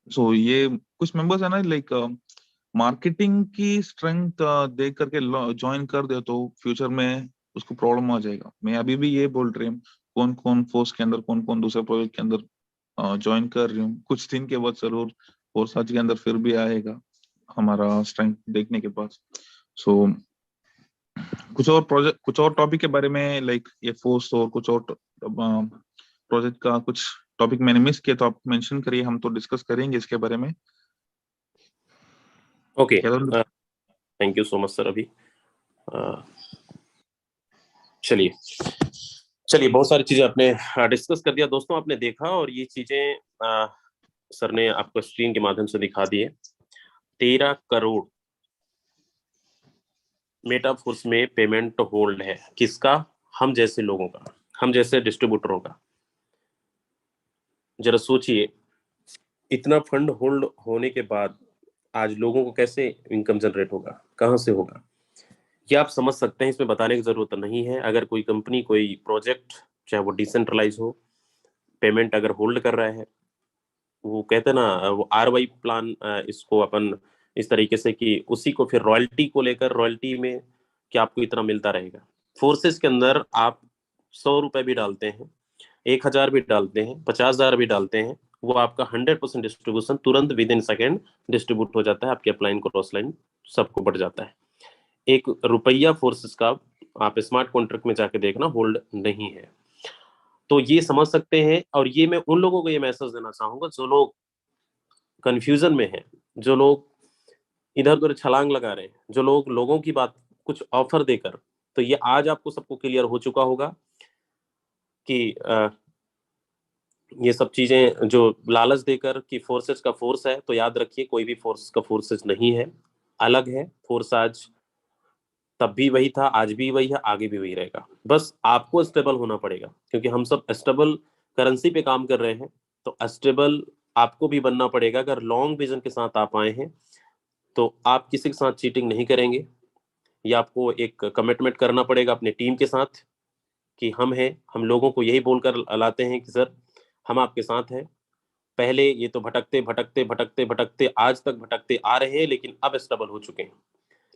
सो ये कुछ मेंबर्स है ना लाइक मार्केटिंग की स्ट्रेंथ देख करके ज्वाइन कर दे तो फ्यूचर में उसको प्रॉब्लम आ जाएगा। मैं अभी भी ये बोल रही हूँ कौन कौन फोर्स के अंदर, कौन कौन दूसरे प्रोजेक्ट के अंदर ज्वाइन कर रही हूँ। कुछ दिन के बाद जरूर फोर्स के अंदर फिर भी आएगा हमारा स्ट्रेंथ देखने के बाद। सो कुछ और प्रोजेक्ट, कुछ और टॉपिक के बारे में लाइक ये फोर्स और कुछ और प्रोजेक्ट का कुछ टॉपिक मैंने मिस किया तो आप मेंशन करिए, हम तो डिस्कस करेंगे इसके बारे में। Okay, thank you so much sir. अभी चलिए बहुत सारी चीजें आपने डिस्कस कर दिया दोस्तों, आपने देखा और ये चीजें सर ने आपको स्क्रीन के माध्यम से दिखा दी है। 13 करोड़ मेटाफोर्स में पेमेंट होल्ड है, किसका? हम जैसे लोगों का, हम जैसे डिस्ट्रीब्यूटरों का। जरा सोचिए इतना फंड होल्ड होने के बाद आज लोगों को कैसे इनकम जनरेट होगा, कहां से होगा, ये आप समझ सकते हैं। इसमें बताने की जरूरत नहीं है। अगर कोई कंपनी, कोई प्रोजेक्ट, चाहे वो डिसेंट्रलाइज हो, पेमेंट अगर होल्ड कर रहा है, वो कहते हैं ना वो ROI प्लान, इसको अपन इस तरीके से कि उसी को फिर रॉयल्टी को लेकर, रॉयल्टी में कि आपको इतना मिलता रहेगा। फोर्सेस के अंदर आप 100 रुपए भी डालते हैं, 1000 भी डालते हैं, 50,000 भी डालते हैं, वो आपका 100% डिस्ट्रीब्यूशन तुरंत विद इन सेकेंड डिस्ट्रीब्यूट हो जाता है, आपके अपलाइन क्रॉस लाइन सबको बढ़ जाता है। 1 रुपया फोर्सेस का आप स्मार्ट कॉन्ट्रैक्ट में जाके देखना होल्ड नहीं है। तो ये समझ सकते हैं। और ये मैं उन लोगों को ये मैसेज देना चाहूंगा जो लोग कंफ्यूजन में हैं, जो लोग इधर उधर छलांग लगा रहे हैं, जो लोग लोगों की बात कुछ ऑफर देकर, तो ये आज आपको सबको क्लियर हो चुका होगा कि ये सब चीजें जो लालच देकर कि फोर्सेस का फोर्स है, तो याद रखिए कोई भी फोर्स का फोर्सेस नहीं है, अलग है। फोर्स आज तब भी वही था, आज भी वही है, आगे भी वही रहेगा। बस आपको स्टेबल होना पड़ेगा, क्योंकि हम सब स्टेबल करेंसी पे काम कर रहे हैं, तो स्टेबल आपको भी बनना पड़ेगा। अगर लॉन्ग विजन के साथ आप आए हैं तो आप किसी के साथ चीटिंग नहीं करेंगे। या आपको एक कमिटमेंट करना पड़ेगा अपने टीम के साथ कि हम हैं, हम लोगों को यही बोलकर लाते हैं कि सर हम आपके साथ हैं, पहले ये तो भटकते भटकते भटकते भटकते आज तक भटकते आ रहे हैं, लेकिन अब स्टेबल हो चुके हैं।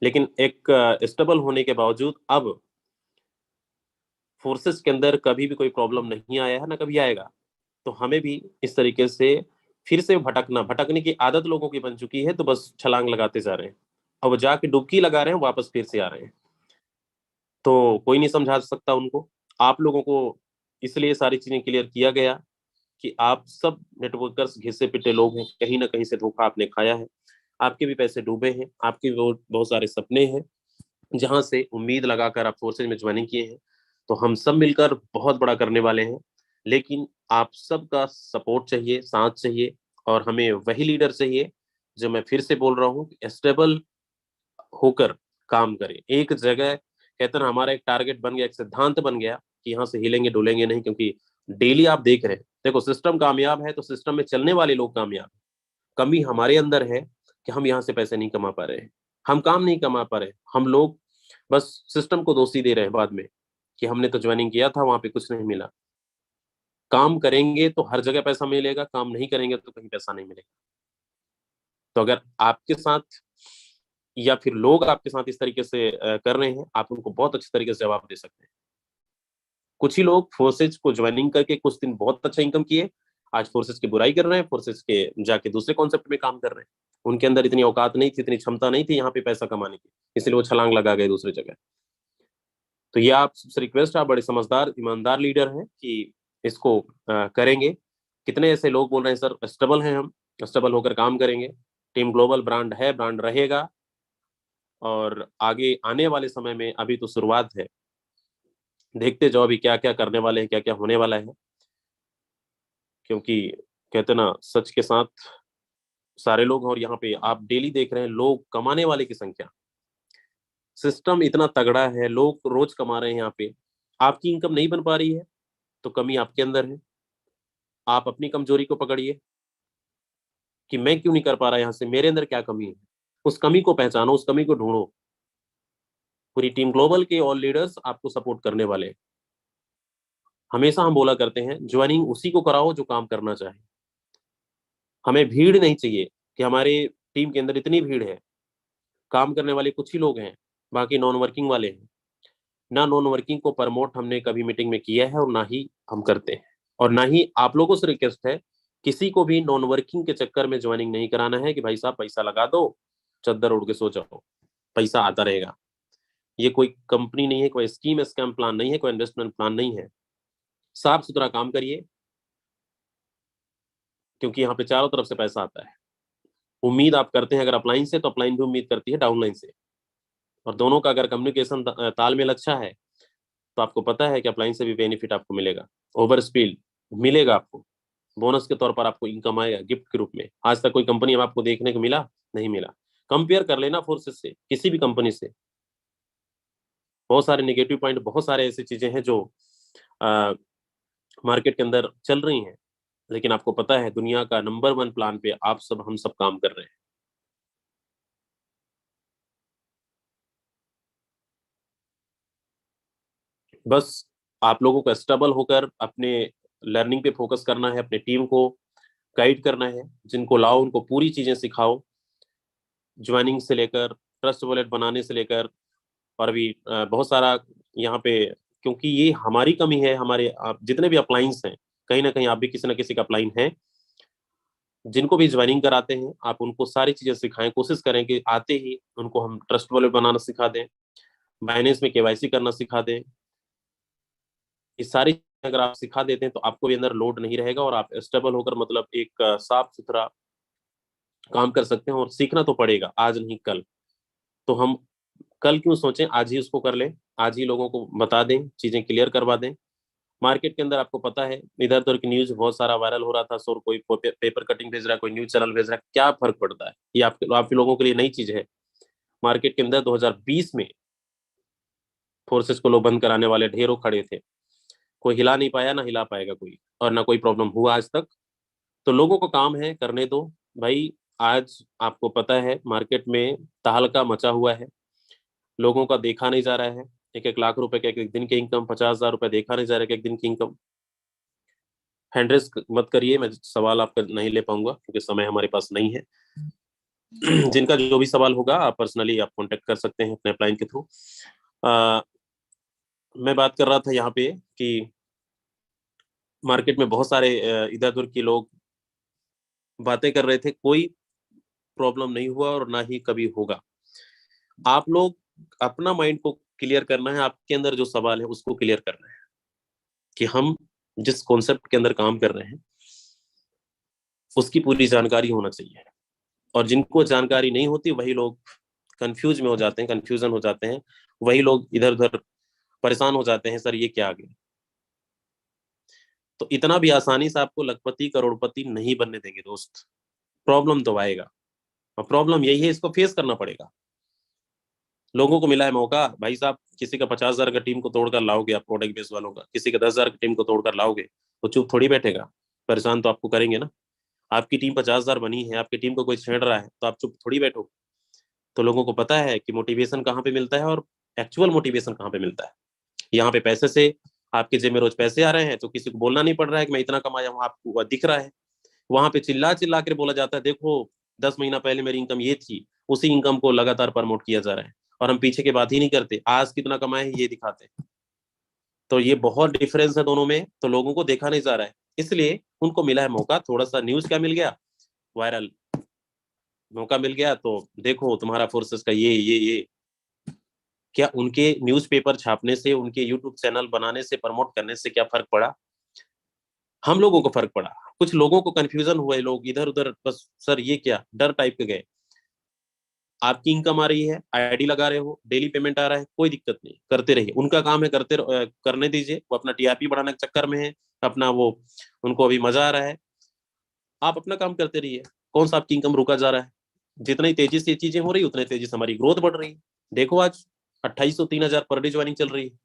लेकिन एक स्टेबल होने के बावजूद अब फोर्सेस के अंदर कभी भी कोई प्रॉब्लम नहीं आया है, ना कभी आएगा। तो हमें भी इस तरीके से फिर से भटकने की आदत लोगों की बन चुकी है, तो बस छलांग लगाते जा रहे हैं। अब जाके डुबकी लगा रहे हैं, वापस फिर से आ रहे हैं। तो कोई नहीं समझा सकता उनको। आप लोगों को इसलिए सारी चीजें क्लियर किया गया कि आप सब नेटवर्कर्स घिसे पिटे लोग हैं, कहीं ना कहीं से धोखा आपने खाया है, आपके भी पैसे डूबे हैं, आपके बहुत सारे सपने हैं जहां से उम्मीद लगाकर आप फोर्सेज में ज्वाइनिंग किए हैं। तो हम सब मिलकर बहुत बड़ा करने वाले हैं, लेकिन आप सबका सपोर्ट चाहिए, साथ चाहिए, और हमें वही लीडर चाहिए जो मैं फिर से बोल रहा हूँ, स्टेबल होकर काम करे एक जगह। कहते हैं ना, हमारा एक टारगेट बन गया, एक सिद्धांत बन गया कि यहाँ से हिलेंगे डुलेंगे नहीं, क्योंकि डेली आप देख रहे हैं, देखो सिस्टम कामयाब है तो सिस्टम में चलने वाले लोग कामयाब है। कमी हमारे अंदर है कि हम यहाँ से पैसे नहीं कमा पा रहे हैं, हम काम नहीं कमा पा रहे, हम लोग बस सिस्टम को दोषी दे रहे हैं बाद में कि हमने तो ज्वाइनिंग किया था, वहां पे कुछ नहीं मिला। काम करेंगे तो हर जगह पैसा मिलेगा, काम नहीं करेंगे तो कहीं पैसा नहीं मिलेगा। तो अगर आपके साथ या फिर लोग आपके साथ इस तरीके से कर रहे हैं, आप उनको बहुत अच्छी तरीके से जवाब दे सकते हैं। कुछ ही लोग फोर्सेज को ज्वाइनिंग करके कुछ दिन बहुत अच्छा इनकम किए, आज फोर्सेज की बुराई कर रहे हैं, फोर्सेज के जाके दूसरे कॉन्सेप्ट में काम कर रहे हैं। उनके अंदर इतनी औकात नहीं थी, इतनी क्षमता नहीं थी यहाँ पे पैसा कमाने की, इसलिए वो छलांग लगा गए दूसरी जगह। तो ये आप सबसे रिक्वेस्ट है, आप बड़े समझदार ईमानदार लीडर हैं कि इसको करेंगे। कितने ऐसे लोग बोल रहे हैं सर स्टेबल हैं, हम स्टेबल होकर काम करेंगे, टीम ग्लोबल ब्रांड है, ब्रांड रहेगा, और आगे आने वाले समय में अभी तो शुरुआत है, देखते जाओ अभी क्या क्या करने वाले हैं, क्या क्या होने वाला है। क्योंकि कहते ना, सच के साथ सारे लोग हैं, और यहाँ पे आप डेली देख रहे हैं लोग कमाने वाले की संख्या, सिस्टम इतना तगड़ा है, लोग रोज कमा रहे हैं यहाँ पे, आपकी इनकम नहीं बन पा रही है तो कमी आपके अंदर है। आप अपनी कमजोरी को पकड़िए कि मैं क्यों नहीं कर पा रहा यहाँ से, मेरे अंदर क्या कमी है, उस कमी को पहचानो, उस कमी को ढूंढो। पूरी टीम ग्लोबल के ऑल लीडर्स आपको सपोर्ट करने वाले हैं। हमेशा हम बोला करते हैं ज्वाइनिंग उसी को कराओ जो काम करना चाहे। हमें भीड़ नहीं चाहिए कि हमारे टीम के अंदर इतनी भीड़ है, काम करने वाले कुछ ही लोग हैं, बाकी नॉन वर्किंग वाले हैं। ना नॉन वर्किंग को प्रमोट हमने कभी मीटिंग में किया है, और ना ही हम करते हैं, और ना ही आप लोगों से रिक्वेस्ट है, किसी को भी नॉन वर्किंग के चक्कर में ज्वाइनिंग नहीं कराना है कि भाई साहब पैसा लगा दो, चद्दर उड़ के सो जाओ, पैसा आता रहेगा। ये कोई कंपनी नहीं है, कोई स्कीम स्कैम प्लान नहीं है, कोई इन्वेस्टमेंट प्लान नहीं है। साफ सुथरा काम करिए, क्योंकि यहाँ पे चारों तरफ से पैसा आता है। उम्मीद आप करते हैं अगर अपलाइन से, तो अपलाइन भी उम्मीद करती है डाउनलाइन से, और दोनों का अगर कम्युनिकेशन तालमेल अच्छा है तो आपको पता है कि अपलाइन से भी बेनिफिट आपको मिलेगा, ओवर स्पीड मिलेगा आपको, बोनस के तौर पर आपको इनकम आएगा गिफ्ट के रूप में। आज तक कोई कंपनी में आपको देखने को मिला? नहीं मिला। कंपेयर कर लेना फोर्सेस से, किसी भी कंपनी से। बहुत सारे नेगेटिव पॉइंट, बहुत सारे ऐसी चीजें हैं जो मार्केट के अंदर चल रही हैं, लेकिन आपको पता है दुनिया का नंबर 1 प्लान पे आप सब हम सब काम कर रहे हैं। बस आप लोगों को स्टेबल होकर अपने लर्निंग पे फोकस करना है, अपने टीम को गाइड करना है, जिनको लाओ उनको पूरी चीजें सिखाओ, ज्वाइनिंग से लेकर ट्रस्ट वॉलेट बनाने से लेकर, और अभी बहुत सारा यहाँ पे, क्योंकि ये हमारी कमी है, हमारे आप जितने भी अप्लाइंस हैं, कहीं ना कहीं आप भी किसी ना किसी का अप्लाइन है, जिनको भी ज्वाइनिंग कराते हैं आप उनको सारी चीजें सिखाएं, कोशिश करें कि आते ही उनको हम ट्रस्ट वॉलेट बनाना सिखा दें, बाइनेंस में केवाईसी करना सिखा दें। ये सारी चीजें अगर आप सिखा देते हैं तो आपको भी अंदर लोड नहीं रहेगा, और आप स्टेबल होकर मतलब एक साफ सुथरा काम कर सकते हैं। और सीखना तो पड़ेगा, आज नहीं कल। तो हम कल क्यों सोचें, आज ही उसको कर लें, आज ही लोगों को बता दें, चीजें क्लियर करवा दें। मार्केट के अंदर आपको पता है इधर उधर की न्यूज बहुत सारा वायरल हो रहा था, सो कोई पेपर कटिंग भेज रहा है, कोई न्यूज चैनल भेज रहा है, क्या फर्क पड़ता है? ये आप लोगों के लिए नई चीज है। मार्केट के अंदर 2020 में फोर्सेस को लोग बंद कराने वाले ढेरों खड़े थे, कोई हिला नहीं पाया, ना हिला पाएगा कोई, और ना कोई प्रॉब्लम हुआ आज तक। तो लोगों को काम है, करने दो भाई। आज आपको पता है मार्केट में तहलका मचा हुआ है, लोगों का देखा नहीं जा रहा है, 1-1 लाख रुपए के एक दिन की इनकम, 50,000 रुपए देखा नहीं जा रहा है एक दिन की इनकम। हैंड रेस मत करिए, मैं सवाल आपका नहीं ले पाऊंगा क्योंकि समय हमारे पास नहीं है। जिनका जो भी सवाल होगा आप पर्सनली आप कांटेक्ट कर सकते हैं अपने अपलाइन के थ्रू। मैं बात कर रहा था यहाँ पे कि मार्केट में बहुत सारे इधर उधर के लोग बातें कर रहे थे, कोई प्रॉब्लम नहीं हुआ और ना ही कभी होगा। आप लोग अपना माइंड को क्लियर करना है, आपके अंदर जो सवाल है उसको क्लियर करना है कि हम जिस कॉन्सेप्ट के अंदर काम कर रहे हैं उसकी पूरी जानकारी होना चाहिए। और जिनको जानकारी नहीं होती वही लोग कंफ्यूज में हो जाते हैं, कंफ्यूजन हो जाते हैं, वही लोग इधर उधर परेशान हो जाते हैं, सर ये क्या आ गया। तो इतना भी आसानी से आपको लखपति करोड़पति नहीं बनने देंगे दोस्त, प्रॉब्लम तो आएगा और प्रॉब्लम यही है, इसको फेस करना पड़ेगा। लोगों को मिला है मौका, भाई साहब किसी का 50,000 का टीम को तोड़कर लाओगे आप, प्रोडक्ट बेस वालों का, किसी का 10,000 की टीम को तोड़कर लाओगे, वो चुप थोड़ी बैठेगा, परेशान तो आपको करेंगे ना। आपकी टीम 50,000 बनी है, आपकी टीम को कोई छेड़ रहा है तो आप चुप थोड़ी बैठो। तो लोगों को पता है कि मोटिवेशन कहाँ पे मिलता है और एक्चुअल मोटिवेशन कहाँ पे मिलता है। यहाँ पे पैसे से आपके जेब में रोज पैसे आ रहे हैं तो किसी को बोलना नहीं पड़ रहा है कि मैं इतना कमाया हूँ, आपको दिख रहा है। वहां पे चिल्ला चिल्ला कर बोला जाता है देखो 10 महीना पहले मेरी इनकम ये थी, उसी इनकम को लगातार प्रमोट किया जा रहा है और हम पीछे की बात ही नहीं करते, आज कितना कमाए हैं ये दिखाते हैं। तो ये बहुत डिफरेंस है दोनों में, तो लोगों को देखा नहीं जा रहा है, इसलिए उनको मिला है मौका। थोड़ा सा न्यूज क्या मिल गया, वायरल मौका मिल गया, तो देखो तुम्हारा फोर्सेस का ये क्या उनके न्यूज़पेपर छापने से, उनके यूट्यूब चैनल बनाने से, प्रमोट करने से क्या फर्क पड़ा? हम लोगों को फर्क पड़ा। कुछ लोगों को कंफ्यूजन हुए, लोग इधर उधर बस सर ये क्या, डर टाइप के गए। आपकी इनकम आ रही है, आईडी लगा रहे हो, डेली पेमेंट आ रहा है, कोई दिक्कत नहीं, करते रहिए, उनका काम है, करने दीजिए। वो अपना टीआरपी बढ़ाने के चक्कर में है, अपना वो उनको अभी मजा आ रहा है, आप अपना काम करते रहिए। कौन सा आपकी इनकम रुका जा रहा है? जितनी तेजी से चीजें हो रही उतनी तेजी से हमारी ग्रोथ बढ़ रही है। देखो आज 2,800 3,000 पर डे ज्वाइनिंग चल रही है।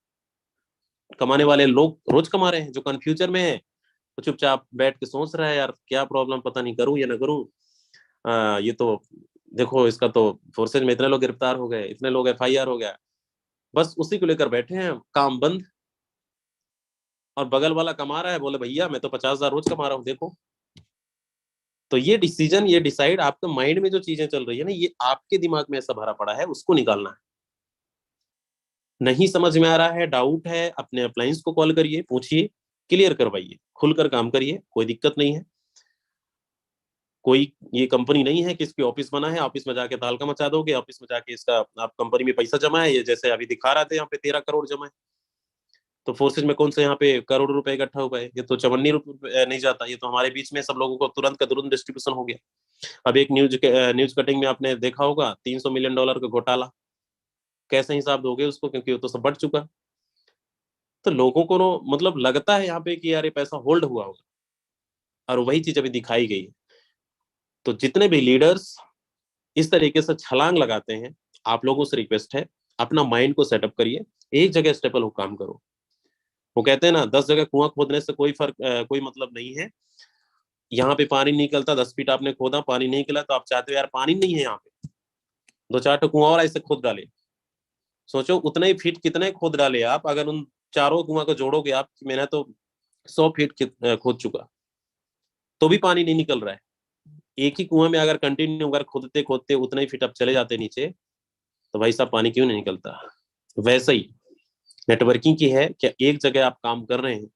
कमाने वाले लोग रोज कमा रहे हैं, जो कंफ्यूजन में है तो चुपचाप बैठ के सोच रहा है यार क्या प्रॉब्लम, पता नहीं करूं या ना करूं। ये तो देखो इसका तो फोर्सेज में इतने लोग गिरफ्तार हो गए, इतने लोग एफआईआर हो गया, बस उसी को लेकर बैठे हैं, काम बंद। और बगल वाला कमा रहा है, बोले भैया मैं तो 50,000 रोज कमा रहा हूँ, देखो। तो ये डिसीजन, ये डिसाइड, आपके माइंड में जो चीजें चल रही है ना, ये आपके दिमाग में ऐसा भरा पड़ा है, उसको निकालना है। नहीं समझ में आ रहा है, डाउट है, अपने अप्लायंस को कॉल करिए, पूछिए, क्लियर करवाइए, खुलकर काम करिए, कोई दिक्कत नहीं है। कोई ये कंपनी नहीं है कि इसकी ऑफिस बना है, ऑफिस में जाके तालका मचा दोगे, ऑफिस में जाके इसका आप कंपनी में पैसा जमा है, ये जैसे अभी दिखा रहे थे यहाँ पे 13 करोड़ जमा है। तो फोर्सेज में कौन से यहाँ पे करोड़ रुपए इकट्ठा हुआ है? ये तो 54 रुपए नहीं जाता, ये तो हमारे बीच में सब लोगों को तुरंत का तुरंत डिस्ट्रीब्यूशन हो गया। अब एक न्यूज कटिंग में आपने देखा होगा $300 मिलियन का घोटाला, कैसे हिसाब दोगे उसको, क्योंकि वो तो सब बढ़ चुका। तो लोगों को मतलब लगता है यहाँ पे कि यार ये पैसा होल्ड हुआ होगा, और वही चीज अभी दिखाई गई है। तो जितने भी लीडर्स इस तरीके से छलांग लगाते हैं, आप लोगों से रिक्वेस्ट है अपना माइंड को सेटअप करिए, एक जगह स्टेबल हो काम करो। वो कहते हैं ना 10 जगह कुआं खोदने से कोई मतलब नहीं है। यहाँ पे पानी निकलता, 10 फीट आपने खोदा, पानी नहीं निकला, तो आप चाहते हो यार पानी नहीं है यहाँ पे, 2-4 कुआं और ऐसे खोद डाले। सोचो उतने ही फीट कितने खोद डाले आप, अगर उन चारों कुआं को जोड़ोगे आप, मैंने तो 100 फीट खोद चुका, तो भी पानी नहीं निकल रहा है। एक ही कुआं में अगर कंटिन्यू अगर खोदते खोदते उतने ही फीट आप चले जाते नीचे, तो भाई साहब पानी क्यों नहीं निकलता? वैसे ही नेटवर्किंग की है, क्या एक जगह आप काम कर रहे हैं,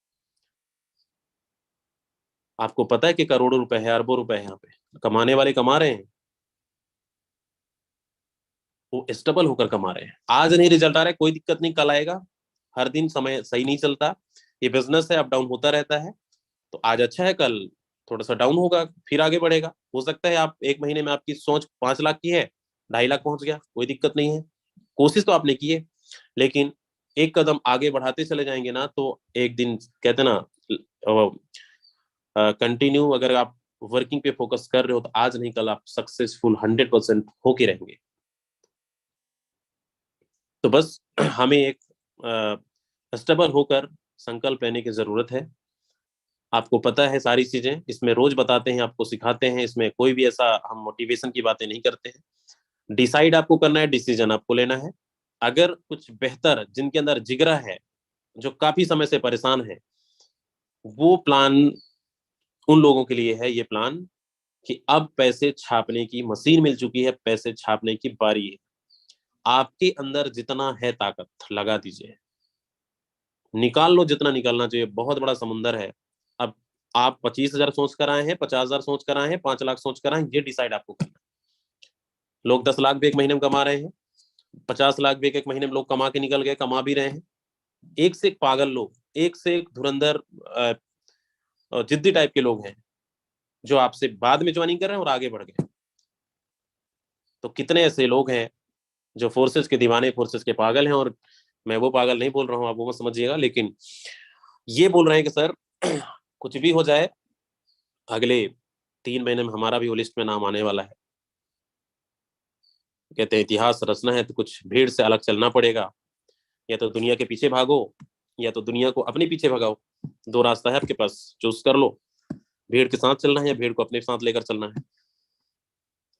आपको पता है कि करोड़ों रुपए है, अरबों रुपए है, यहाँ पे कमाने वाले कमा रहे हैं, वो स्टेबल होकर कमा रहे हैं। आज नहीं रिजल्ट आ रहा है, कोई दिक्कत नहीं, कल आएगा। हर दिन समय सही नहीं चलता, ये बिजनेस है, अप डाउन होता रहता है। तो आज अच्छा है, कल थोड़ा सा डाउन होगा, फिर आगे बढ़ेगा। हो सकता है आप एक महीने में आपकी सोच 5 लाख की है, 2.5 लाख पहुंच गया, कोई दिक्कत नहीं है, कोशिश तो आपने की है। लेकिन एक कदम आगे बढ़ाते चले जाएंगे ना, तो एक दिन कहते ना कंटिन्यू अगर आप वर्किंग पे फोकस कर रहे हो, तो आज नहीं कल आप सक्सेसफुल 100% होके रहेंगे। तो बस हमें एक स्टेबल होकर संकल्प लेने की जरूरत है। आपको पता है सारी चीजें, इसमें रोज बताते हैं, आपको सिखाते हैं, इसमें कोई भी ऐसा हम मोटिवेशन की बातें नहीं करते हैं। डिसाइड आपको करना है, डिसीजन आपको लेना है। अगर कुछ बेहतर, जिनके अंदर जिगरा है, जो काफी समय से परेशान है, वो प्लान उन लोगों के लिए है ये प्लान कि अब पैसे छापने की मशीन मिल चुकी है, पैसे छापने की बारी है। आपके अंदर जितना है ताकत लगा दीजिए, निकाल लो जितना निकालना चाहिए। बहुत बड़ा समुंदर है। अब आप 25,000 सोच कर आए हैं, 50,000 सोच कर आए हैं, 5 लाख सोच कर आए हैं, ये डिसाइड आपको करना है। लोग 10 लाख भी एक महीने में कमा रहे हैं, 50 लाख भी एक महीने में लोग कमा के निकल गए, कमा भी रहे हैं। एक से एक पागल लोग, एक से एक धुरंधर जिद्दी टाइप के लोग हैं जो आपसे बाद में ज्वाइनिंग कर रहे हैं और आगे बढ़ गए। तो कितने ऐसे लोग हैं जो फोर्सेस के दीवाने, फोर्सेस के पागल हैं। और मैं वो पागल नहीं बोल रहा हूँ, आप वो मत समझिएगा, लेकिन ये बोल रहे हैं कि सर कुछ भी हो जाए, अगले 3 महीने में हमारा भी वो लिस्ट में नाम आने वाला है। कहते हैं इतिहास रचना है तो कुछ भीड़ से अलग चलना पड़ेगा, या तो दुनिया के पीछे भागो या तो दुनिया को अपने पीछे भगाओ। 2 रास्ता है आपके पास, चूज कर लो, भीड़ के साथ चलना है या भीड़ को अपने साथ लेकर चलना है।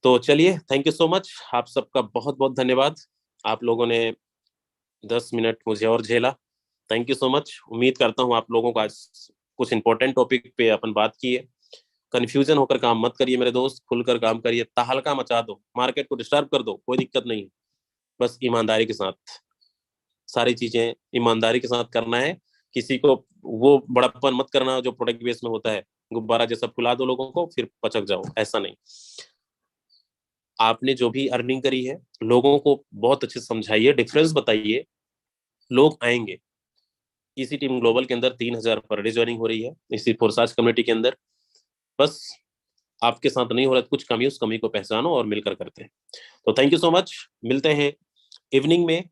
तो चलिए, थैंक यू सो मच, आप सबका बहुत बहुत धन्यवाद। आप लोगों ने 10 मिनट मुझे और झेला, थैंक यू सो मच। उम्मीद करता हूँ आप लोगों को आज कुछ इंपॉर्टेंट टॉपिक पे अपन बात की है। कंफ्यूजन होकर काम मत करिए मेरे दोस्त, खुलकर काम करिए, तहलका मचा दो, मार्केट को डिस्टर्ब कर दो, कोई दिक्कत नहीं है। बस ईमानदारी के साथ सारी चीजें ईमानदारी के साथ करना है। किसी को वो बड़प्पन मत करना जो प्रोडक्ट बेस में होता है, गुब्बारा जैसा फुला दो लोगों को फिर पचक जाओ, ऐसा नहीं। आपने जो भी अर्निंग करी है लोगों को बहुत अच्छे से समझाइए, डिफरेंस बताइए, लोग आएंगे। इसी टीम ग्लोबल के अंदर 3,000 पर डे ज्वाइनिंग हो रही है, इसी फोर्साज कम्युनिटी के अंदर। बस आपके साथ नहीं हो रहा है कुछ कमी, उस कमी को पहचानो और मिलकर करते हैं। तो थैंक यू सो मच, मिलते हैं इवनिंग में